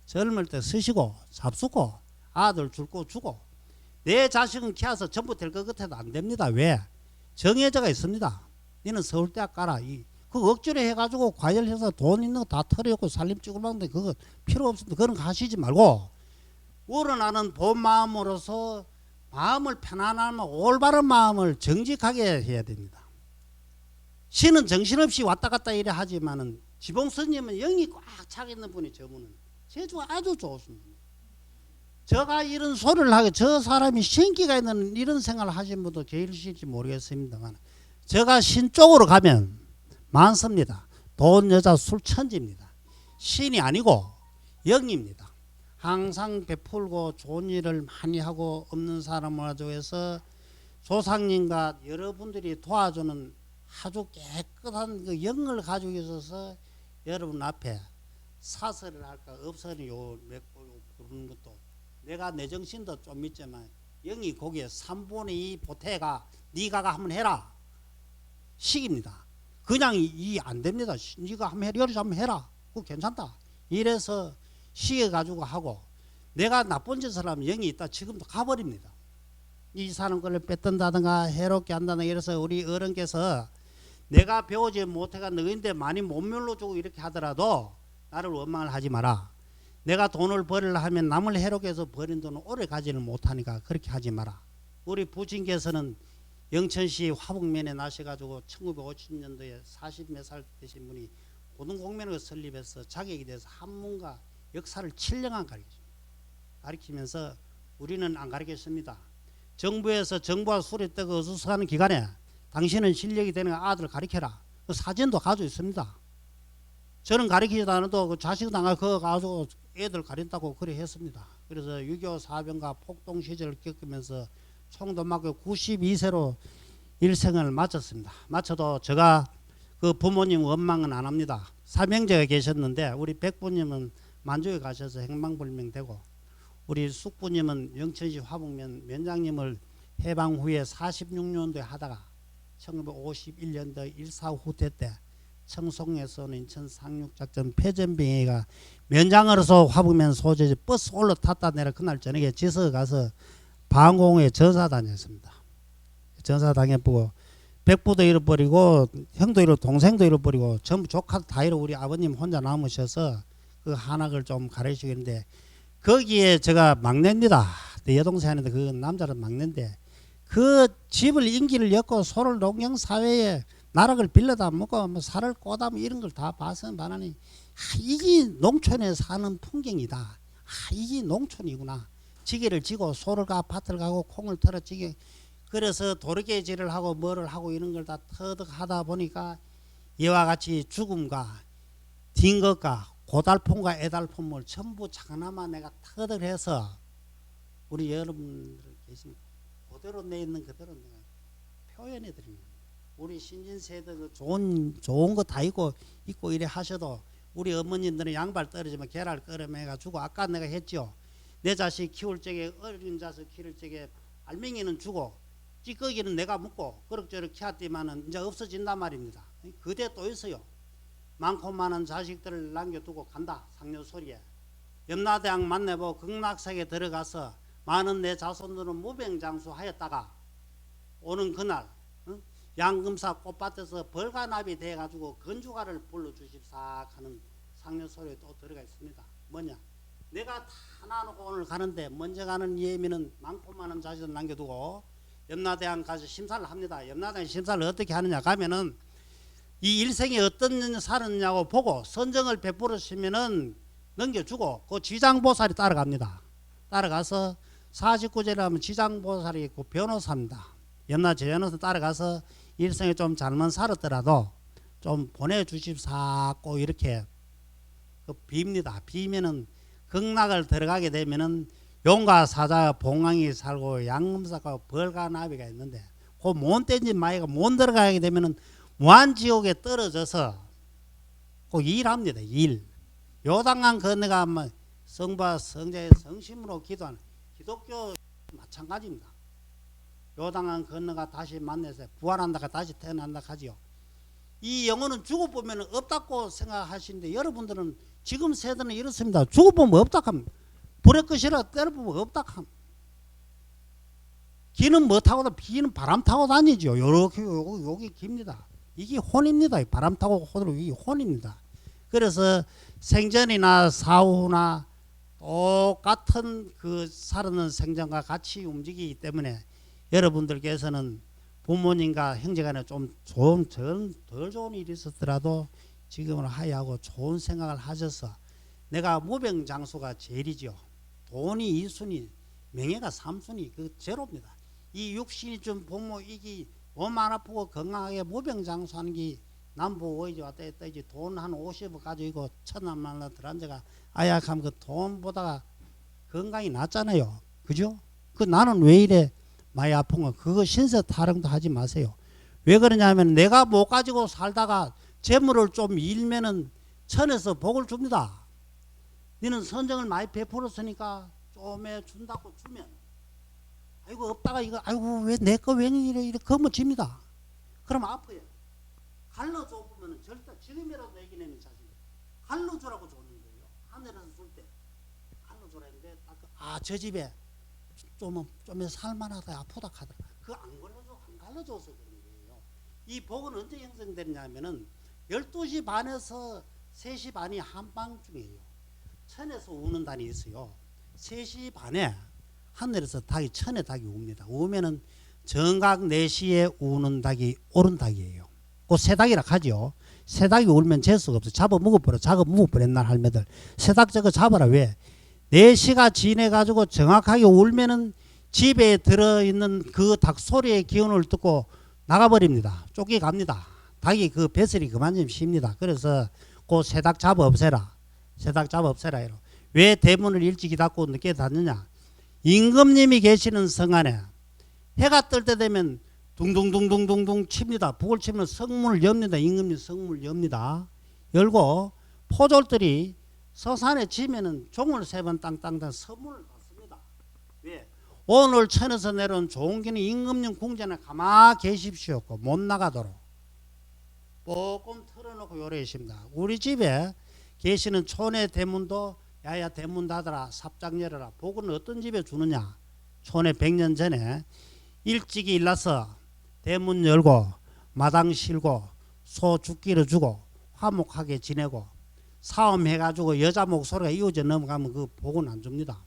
젊을 때 쓰시고 잡수고 아들 줄고 주고 내 자식은 키워서 전부 될 것 같아도 안 됩니다. 왜? 정해져가 있습니다. 너는 서울대학 가라. 그 억지로 해가지고 과열해서 돈 있는 거 다 털어놓고 살림 찍으려고 하는데 그거 필요 없습니다. 그런 거 하시지 말고 우러나는 본 마음으로서 마음을 편안하면 올바른 마음을 정직하게 해야 됩니다. 신은 정신없이 왔다 갔다 이래 하지만은 지봉스님은 영이 꽉 차 있는 분이 저분은 재주가 아주 좋습니다. 제가 이런 소리를 하게 저 사람이 신기가 있는 이런 생각을 하신 분도 계실지 모르겠습니다만 제가 신 쪽으로 가면 많습니다. 돈, 여자, 술 천지입니다. 신이 아니고 영입니다. 항상 베풀고 좋은 일을 많이 하고 없는 사람을 가져해서 조상님과 여러분들이 도와주는 아주 깨끗한 그 영을 가지고 있어서 여러분 앞에 사설을 할까 없으니 요 부르는 것도 내가 내 정신도 좀 있지만 영이 거기에 3분의 2 보태가 네가 한번 해라 식입니다. 그냥 이 안 됩니다. 네가 한번 해라, 여러 한번 해라. 그거 괜찮다. 이래서 시에 가지고 하고 내가 나쁜 짓을 하면 영이 있다 지금도 가버립니다. 이 사람 걸을 뺏든다든가 해롭게 한다든가 이래서 우리 어른께서 내가 배우지 못해가 너희인데 많이 못 물러주고 이렇게 하더라도 나를 원망을 하지 마라. 내가 돈을 벌으려 하면 남을 해롭게 해서 버린 돈은 오래 가지를 못하니까 그렇게 하지 마라. 우리 부친께서는 영천시 화북면에 나셔가지고 1950년도에 40몇 살 되신 분이 고등공면을 설립해서 자격이 돼서 한문과 역사를 7년간 가르치면서 우리는 안 가르쳤습니다. 정부에서 정부와 술이 뜨고 어수선하는 기간에 당신은 실력이 되는 아들 가르쳐라. 그 사진도 가지고 있습니다. 저는 가르치지도 않아도 그 자식당하 그거 가지고 애들 가린다고 그래 했습니다. 그래서 6.25 사병과 폭동 시절을 겪으면서 총도 맞고 92세로 일생을 마쳤습니다. 마쳐도 제가 그 부모님 원망은 안 합니다. 삼형제가 계셨는데 우리 백부님은 만주에 가셔서 행방불명되고 우리 숙부님은 영천시 화북면 면장님을 해방 후에 46년도에 하다가 1951년도 1.4 후퇴 때 청송에서는 인천 상륙작전 패전병회가 면장으로서 화북면 소재지 버스 올라탔다 내려 그날 저녁에 지서 가서 방공에 전사 다녔습니다. 전사 당해보고 백부도 잃어버리고 형도 잃어 동생도 잃어버리고 전부 조카도 다 잃어 우리 아버님 혼자 남으셔서 그 한학을 좀 가르치는데 거기에 제가 막내입니다. 내 여동생인데 그 남자는 막내인데 그 집을 인기를 엮고 소를 농경 사회에 나락을 빌려다 먹고 뭐 살을 꼬다 뭐 이런 걸 다 봐서 반하니 이게 농촌에 사는 풍경이다. 이게 농촌이구나. 지게를 지고 소를 가 밭을 가고 콩을 털어 지게 그래서 도르개질을 하고 뭐를 하고 이런 걸 다 터득 하다 보니까 이와 같이 죽음과 딘 것과 고달픔과 애달픔을 전부 장나마 내가 터득해서 우리 여러분들 계신 그대로 내 있는 그대로 내가 표현해 드립니다. 우리 신진세대 그 좋은 거 다 있고 이래 하셔도 우리 어머님들은 양발 떨어지면 계랄 끓여매가지고 아까 내가 했죠. 내 자식 키울 적에 어린 자식 키울 적에 알맹이는 주고 찌꺼기는 내가 먹고 그럭저럭 키웠지만은 이제 없어진단 말입니다. 그대 또 있어요. 많고 많은 자식들을 남겨두고 간다. 상류소리에 염라대왕 만나보고 극락세계 들어가서 많은 내 자손들은 무병장수하였다가 오는 그날 양금사 꽃밭에서 벌가납이 돼가지고 건주가를 불러주십사 하는 상류소리에 또 들어가 있습니다. 뭐냐? 내가 다 나누고 오늘 가는데 먼저 가는 예민은 많고 많은 자식을 남겨두고 염라대왕 가서 심사를 합니다. 염라대왕 심사를 어떻게 하느냐 가면은 이 일생에 어떤 살았냐고 보고 선정을 베풀으시면은 넘겨주고 그 지장보살이 따라갑니다. 따라가서 49제를 하면 지장보살이 그 변호사입니다. 염라제 변호사 따라가서 일생에 좀 잘못 살았더라도 좀 보내주십사고 이렇게 그 빕니다. 비면은 극락을 들어가게 되면은 용가 사자 봉황이 살고 양금사가 벌가나비가 있는데 그 못 떼진 마이가 못 들어가게 되면은 무한지옥에 떨어져서 그 일합니다. 일. 요단강 건너가 뭐 성부와 성자의 성심으로 기도하는 기독교 마찬가지입니다. 요단강 건너가 다시 만나서 부활한다가 다시 태어난다 하지요. 이 영혼은 죽어보면 없다고 생각하시는데 여러분들은 지금 세대는 이렇습니다. 죽어보면 없다 하면 불에 끄시라 때려보면 없다 하면 기는 뭐 타고 비는 바람 타고 다니죠. 요렇게 여기 깁니다. 이게 혼입니다. 바람 타고 호들고 이게 혼입니다. 그래서 생전이나 사후나 똑같은 그 살아는 생전과 같이 움직이기 때문에 여러분들께서는 부모님과 형제간에 좀 좋은 덜 좋은 일이 있었더라도 지금은 하야하고 좋은 생각을 하셔서 내가 무병장수가 제일이죠. 돈이 2순위, 명예가 3순위, 그 제로입니다. 이 육신이 좀 부모 이기 몸 안 아프고 건강하게 무병장수하는 게 남부 오이지 왔다 했다 이제 돈 한 50억 가지고 천만나 들한자가 아약하면 그 돈보다 건강이 낫잖아요. 그죠? 그 나는 왜 이래 많이 아픈 거 그거 신세 타령도 하지 마세요. 왜 그러냐면 내가 못 가지고 살다가 재물을 좀 잃면은 천에서 복을 줍니다. 너는 선정을 많이 베풀었으니까 좀에 준다고 주면 아이고 없다가 이거 아이고 왜 내 거 왜 이래 거머집니다. 그럼 아파요. 갈로 줘보면 절대 지금이라도 얘기내면 자신 갈로 주라고 주는 거예요. 하늘에서 줄 때 갈로 주라 했는데 저 집에 좀 살만하다 아프다 하더라. 그거 안 갈라줘서 그런 거예요. 이 복은 언제 형성되느냐면은 12시 반에서 3시 반이 한밤중이에요. 천에서 우는 달이 있어요. 3시 반에 하늘에서 닭이 천에 닭이 웁니다. 우면은 정각 4시에 우는 닭이 옳은 닭이에요. 그 새닭이라 하죠. 새닭이 울면 재수가 없어. 잡아 먹어버려. 작아 먹어버려. 옛날 할매들. 새닭 저거 잡아라. 왜? 4시가 지내가지고 정확하게 울면은 집에 들어있는 그 닭 소리의 기운을 듣고 나가버립니다. 쫓겨갑니다. 닭이 그 배설이 그만 좀 쉽니다. 그래서 그 새닭 잡아 없애라. 새닭 잡아 없애라. 이러. 왜 대문을 일찍이 닫고 늦게 닫느냐? 임금님이 계시는 성 안에 해가 뜰 때 되면 둥둥둥둥둥둥 칩니다. 북을 치면 성문을 엽니다. 임금님 성문을 엽니다. 열고 포졸들이 서산에 지면은 종을 3번 땅땅땅 선문을 받습니다. 왜? 오늘 천에서 내려온 좋은 기는 임금님 궁전에 가만 계십시오. 못 나가도록 조금 털어놓고 요래 있습니다. 우리 집에 계시는 촌의 대문도 야야 대문 닫아라 삽장 열어라. 복은 어떤 집에 주느냐? 촌에 100년 전에 일찍이 일나서 대문 열고 마당 실고 소 죽기를 주고 화목하게 지내고 사움해가지고 여자 목소리가 이어져 넘어가면 그 복은 안 줍니다.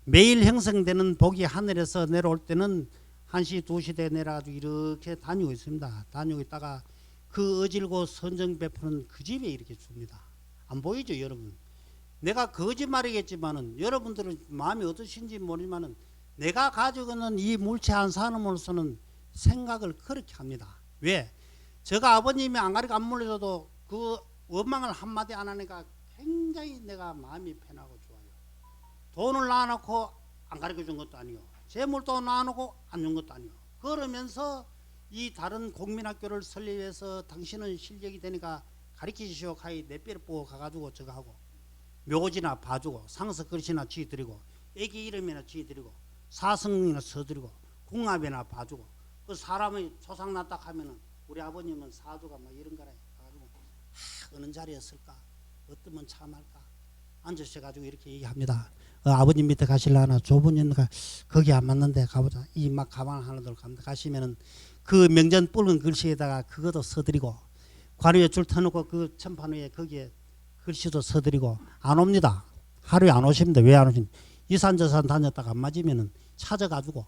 매일 형성되는 복이 하늘에서 내려올 때는 1시 2시 대 내려가지고 이렇게 다니고 있습니다. 다니고 있다가 그 어질고 선정 베푸는 그 집에 이렇게 줍니다. 안 보이죠 여러분? 내가 거짓말이겠지만은 여러분들은 마음이 어떠신지 모르지만은 내가 가지고 있는 이 물체 한 사람으로서는 생각을 그렇게 합니다. 왜? 제가 아버님이 안 가르쳐 안 물려줘도 그 원망을 한마디 안 하니까 굉장히 내가 마음이 편하고 좋아요. 돈을 놔놓고 안 가르쳐 준 것도 아니고 재물도 놔놓고 안 준 것도 아니고 그러면서 이 다른 국민학교를 설립해서 당신은 실력이 되니까 가르치시오 하이 내 뼈를 뽑아 가가지고 저거 하고 묘지나 봐주고 상석 그릇이나 쥐드리고 애기 이름이나 쥐드리고 사성이나 써드리고 궁합이나 봐주고 그 사람의 조상 났다 하면은 우리 아버님은 사주가 막 이런 거라 가지고 어느 자리였을까 어떠면 참할까 앉으셔가지고 이렇게 얘기합니다. 아버님 밑에 가실라나 좁은 연가 거기 안 맞는데 가보자. 이 막 가방 하나 들고 갑니다. 가시면은 그 명전 붉은 글씨에다가 그것도 써드리고 관 위에 줄 터놓고 그 천판 위에 거기에 글씨도 써드리고 안 옵니다. 하루에 안 오십니다. 왜 안 오십니까? 이산저산 다녔다가 안 맞으면은 찾아가지고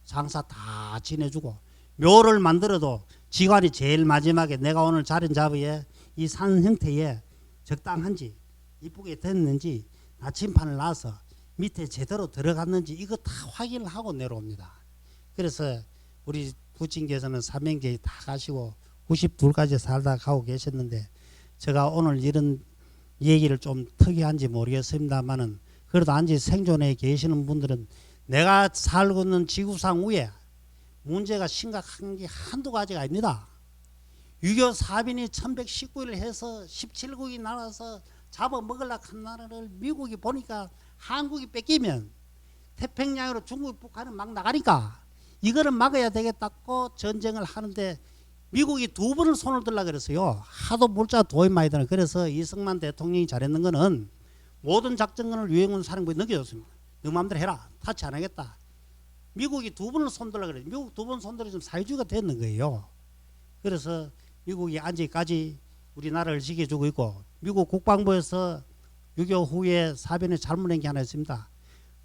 장사 다 지내주고 묘를 만들어도 지관이 제일 마지막에 내가 오늘 자린 잡이에 이 산 형태에 적당한지 이쁘게 됐는지 나침판을 놔서 밑에 제대로 들어갔는지 이거 다 확인을 하고 내려옵니다. 그래서 우리 부친께서는 삼형제 다 가시고 92까지 살다 가고 계셨는데 제가 오늘 이런 얘기를 좀 특이한지 모르겠습니다만은 그래도 안지 생존해 계시는 분들은 내가 살고 있는 지구상 위에 문제가 심각한 게 한두 가지가 아닙니다. 6.25 사변이 1119일 해서 17국이 나와서 잡아먹으려고 한 나라를 미국이 보니까 한국이 뺏기면 태평양으로 중국 북한은 막 나가니까 이거를 막아야 되겠다고 전쟁을 하는데 미국이 2번을 손을 들라 그랬어요. 하도 물자 돈이 많이 드는. 그래서 이승만 대통령이 잘했는 거는 모든 작전권을 유엔군 사령부에 넘겨줬습니다. 너 마음대로 해라. 타치 안 하겠다. 미국이 2번을 손들라 그랬어요. 미국 2번 손들어서 사회주의가 됐는 거예요. 그래서 미국이 아직까지 우리나라를 지켜주고 있고 미국 국방부에서 6.25 후에 사변에 잘못한 게 하나 있습니다.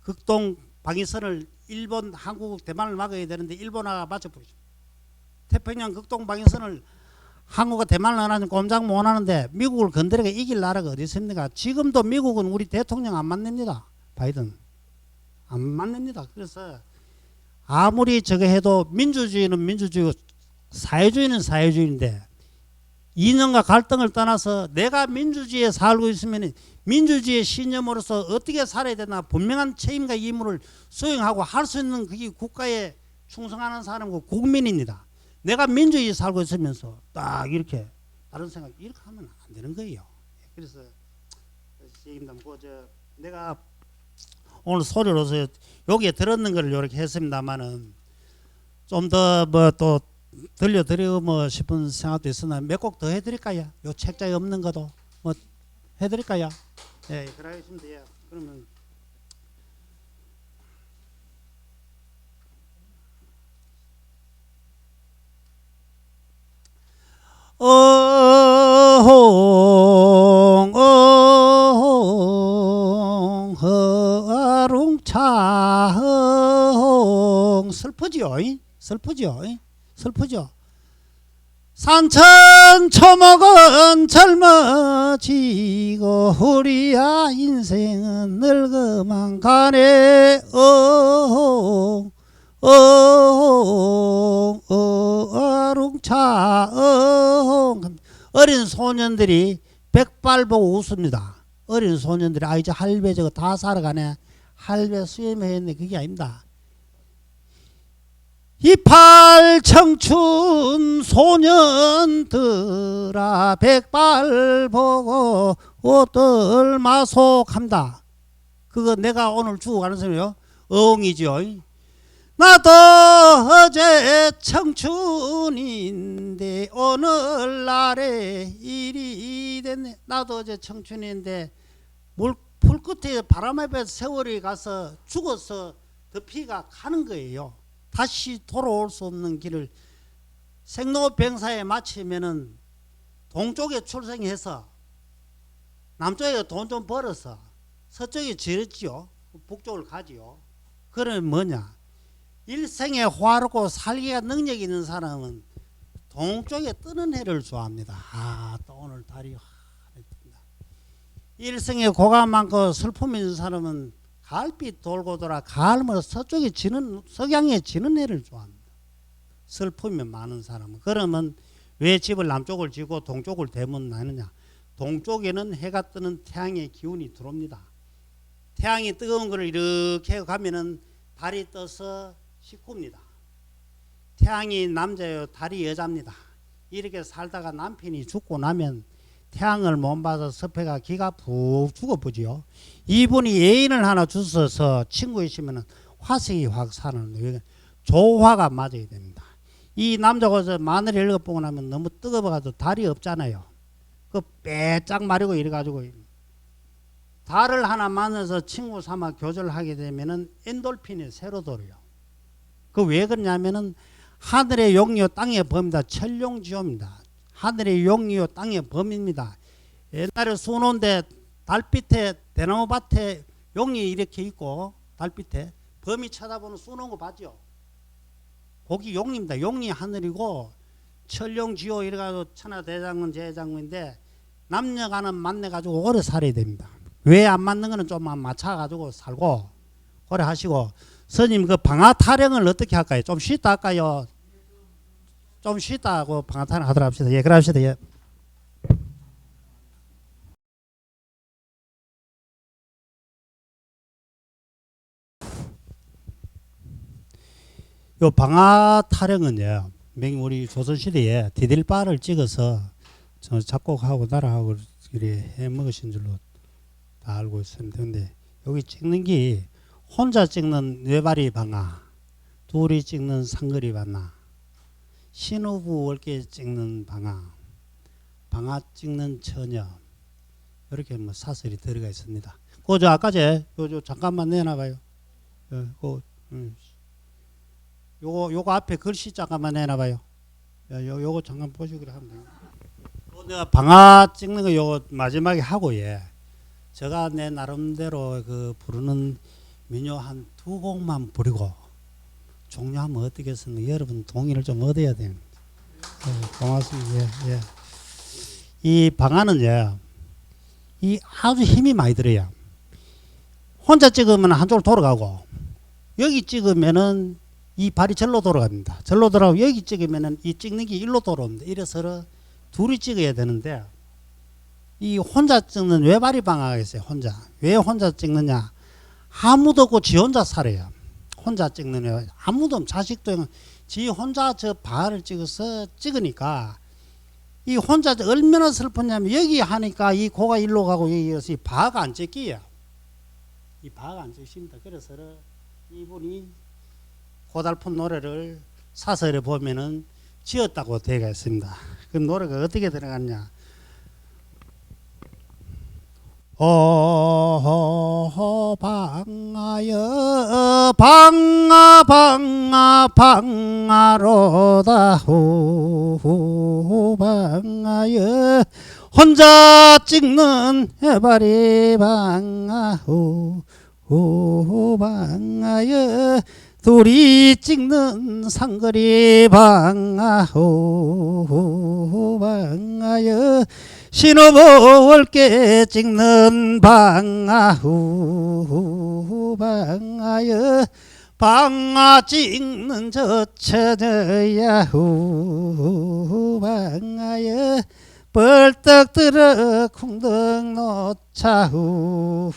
극동 방위선을 일본, 한국, 대만을 막아야 되는데 일본화가 맞춰버리죠. 태평양 극동 방위선을 한국과 대만을 하나는 꼼짝 못 하는데 미국을 건드려가 이길 나라가 어디 있습니까? 지금도 미국은 우리 대통령 안 만납니다. 바이든 안 만납니다. 그래서 아무리 저거 해도 민주주의는 민주주의고 사회주의는 사회주의인데 이념과 갈등을 떠나서 내가 민주주의에 살고 있으면 민주주의의 신념으로서 어떻게 살아야 되나 분명한 책임과義務를 수행하고 할 수 있는 그게 국가에 충성하는 사람이고 국민입니다. 내가 민주주의에 살고 있으면서 딱 이렇게 다른 생각 이렇게 하면 안 되는 거예요. 그래서 내가 오늘 소리로서 여기에 들었는 걸 이렇게 했습니다만은 좀 더 뭐 또 들려드리고 싶은 생각도 있으나 몇 곡 더 해드릴까요? 요 책자에 없는 것도 뭐 해드릴까요? 예, 그러겠습니다. 예. 그러면 어홍 어홍 허롱차 허홍 슬프지요? 슬프죠? 산천 초목은 젊어지고 우리야 인생은 늙어만 가네. 어홍 어홍 어롱차 어홍. 어린 소년들이 백발 보고 웃습니다. 어린 소년들이 아 이제 할배 저거 다 살아가네. 할배 수염했네. 그게 아닙니다. 이팔 청춘 소년들아 백발 보고 옷들 마속합니다. 그거 내가 오늘 주고 가는 소리요. 어흥이죠. 나도 어제 청춘인데 오늘날에 일이 됐네. 나도 어제 청춘인데 풀 끝에 바람 앞에 세월이 가서 죽어서 덮이가 가는 거예요. 다시 돌아올 수 없는 길을 생로병사에 마치면은 동쪽에 출생해서 남쪽에 돈 좀 벌어서 서쪽에 지었지요. 북쪽을 가지요. 그러면 뭐냐? 일생에 화롭고 살기가 능력이 있는 사람은 동쪽에 뜨는 해를 좋아합니다. 또 오늘 달이 뜬다. 일생에 고감 많고 슬픔이 있는 사람은 가을빛 돌고 돌아 가을면 서쪽에 지는 석양에 지는 해를 좋아합니다. 슬픔이 많은 사람은. 그러면 왜 집을 남쪽을 지고 동쪽을 대면 나느냐? 동쪽에는 해가 뜨는 태양의 기운이 들어옵니다. 태양이 뜨거운 것을 이렇게 가면은 달이 떠서 식구입니다. 태양이 남자요, 달이 여자입니다. 이렇게 살다가 남편이 죽고 나면 태양을 못 받아 섭해가 기가 푹 죽어보지요. 이분이 애인을 하나 주셔서 친구이시면 화색이 확 사는 조화가 맞아야 됩니다. 이 남자가 마늘이 읽어보고 나면 너무 뜨거워가지고 달이 없잖아요. 그 빼짝 마르고 이래가지고 달을 하나 만나서 친구 삼아 교제를 하게 되면은 엔돌핀이 새로 돌아요. 그 왜 그러냐면은 하늘의 용이요 땅의 범이다. 천룡지호입니다. 하늘의 용이요 땅의 범입니다. 옛날에 수놓은데 달빛에 대나무밭에 용이 이렇게 있고 달빛에 범이 쳐다보는 수놓은 거 봤죠? 거기 용입니다. 용이 하늘이고 천룡지호 이래가지고 천하대장군 제장군인데 남녀간은 만나가지고 오래 살아야 됩니다. 왜 안 맞는 거는 좀만 맞춰가지고 살고 오래 하시고. 스님 그 방아 타령을 어떻게 할까요? 좀 쉬다 할까요? 좀 쉬다 하고 방아 타령 하도록 합시다. 예, 그럽시다. 예. 요 방아 타령은요, 우리 조선시대에 디딜바를 찍어서 저 작곡하고 나라하고 이렇게 해 먹으신 줄로 다 알고 있습니다. 근데 여기 찍는 게 혼자 찍는 뇌발이 방아, 둘이 찍는 상거리 방아, 신우부 올게 찍는 방아, 방아 찍는 처녀, 이렇게 뭐 사설이 들어가 있습니다. 그저 아까 요 잠깐만 내놔봐요. 요거 앞에 글씨 잠깐만 내놔봐요. 요거 잠깐 보시고 하면 돼요. 내가 방아 찍는 거 요거 마지막에 하고 제가 내 나름대로 그 부르는 민요 한 2곡만 부르고 종료하면 어떻겠습니까? 여러분 동의를 좀 얻어야 됩니다. 고맙습니다. 이 방아는요, 이 아주 힘이 많이 들어요. 혼자 찍으면 한쪽으로 돌아가고, 여기 찍으면은 이 발이 절로 돌아갑니다. 절로 돌아가고, 여기 찍으면은 이 찍는 게 일로 돌아옵니다. 이래서 둘이 찍어야 되는데 이 혼자 찍는 외발이 방아가 있어요. 혼자. 왜 혼자 찍느냐? 아무도 없고 지 혼자 살아요. 혼자 찍는 애. 아무도 없고 자식도 지 혼자 저 바를 찍으니까 이 혼자 얼마나 슬프냐면 여기 하니까 이 고가 일로 가고 여기서 이 바가 안 찍기야. 이 바가 안 찍습니다. 그래서 이분이 고달픈 노래를 사설에 보면은 지었다고 되어 있습니다. 그 노래가 어떻게 들어갔냐? 방아여 방아로다 방아여 혼자 찍는 해바리 방아호 방아여 둘이 찍는 상거리 방아호 방아여 신호볼게 찍는 방아후 방아여 방아 찍는 저 처녀야 후 방아여 벌떡 들어 쿵덩 놓자 후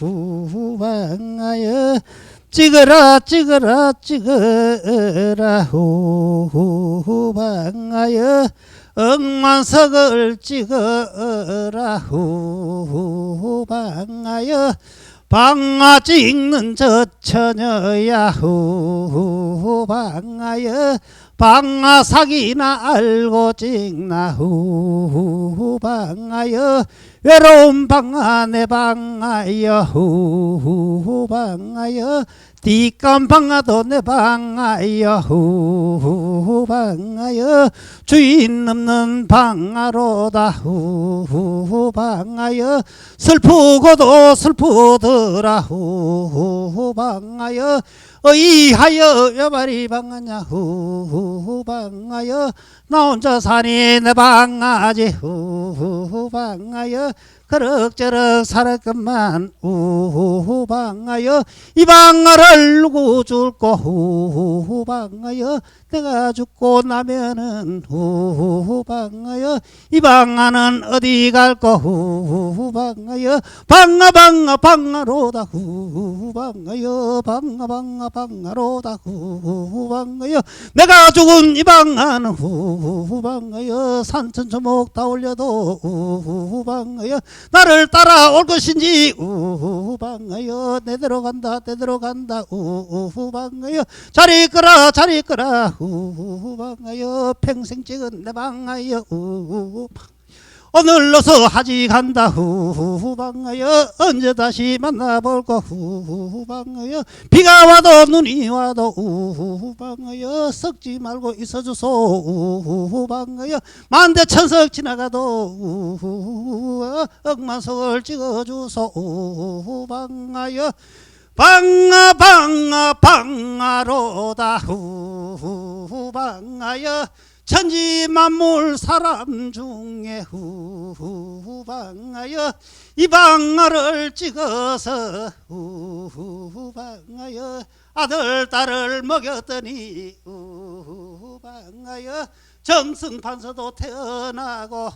방아여 찍어라 찍어라 찍어라 후 방아여 억만석을 찍어라 후 방아여 방아 찍는 저 처녀야 후 방아여 방아 사기나 알고 찍나 후 방아여 외로운 방아 내 방아여 후 방아여 띠감 방아도 내 방아여 후 방아여 주인 없는 방아로다 후 방아여 슬프고도 슬프더라 후 방아여 어이하여 여발이 방아냐 후 방아여 나 혼자 사니 내 방아지 후 방아여 그럭저럭 살았건만 후 방아여 이 방아를 누구 줄꼬 후 방아여 내가 죽고 나면은 후 방아여 이 방아는 어디 갈꼬 후 방아여 방아 방아로다 후 방아여 방아 방아로다 후 방아여 내가 죽은 이 방아는 후 방아여 산천초목 다 올려도 후 방아여 나를 따라올 것인지 우방하여 내대로 간다 내대로 간다 우방하여 자리 있거라 우방하여 평생 찍은 내 방하여 오늘로서 하지 간다 후방하여 언제 다시 만나볼까 후방하여 비가 와도 눈이 와도 후방하여 썩지 말고 있어주소 후방하여 만대천석 지나가도 억만석을 찍어주소 후방하여 방아로다 후방하여 천지만물 사람 중에 후방하여 이 방아를 찍어서 후방하여 아들 딸을 먹였더니 후방하여 정승판서도 태어나고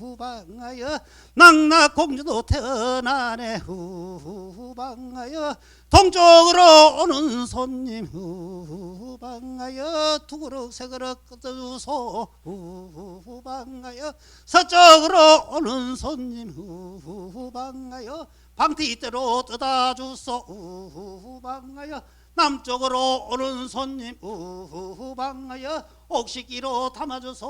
후방하여 낙낙공주도 태어나네 후방하여 동쪽으로 오는 손님 후방하여 두 그릇 세 그릇 끄어주소 후방하여 서쪽으로 오는 손님 후방하여 방티대로 뜯어주소 후방하여 남쪽으로 오는 손님 후방하여 옥시기로 담아주소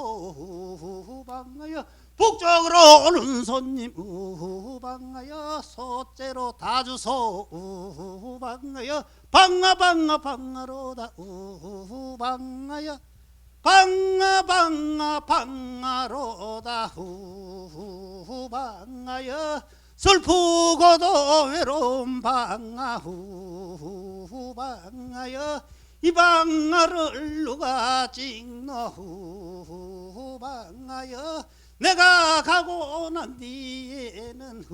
후방하여 북쪽으로 오는 손님 후방하여 소째로 다 주소 후방하여 방아로다 후방하여 방아로다 후방하여 슬프고도 외로운 방아 후방하여 이 방아를 누가 찍노 후방하여 내가 가고 난 뒤에는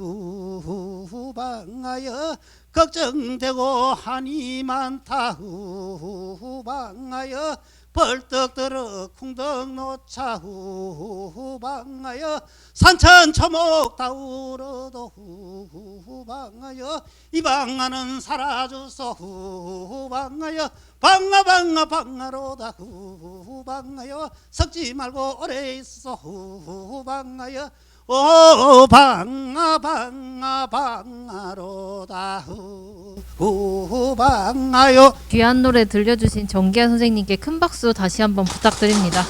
후방하여 걱정되고 한이 많다 후방하여 벌떡 들어 궁덕 노차 후방하여 산천 초목 다우러도 후방하여 이방하는 살아주소 후방하여 방아로다 후방하여 섞지 말고 오래 있어 후방하여 오 방아로다 후방하여. 귀한 노래 들려주신 정기아 선생님께 큰 박수 다시 한번 부탁드립니다.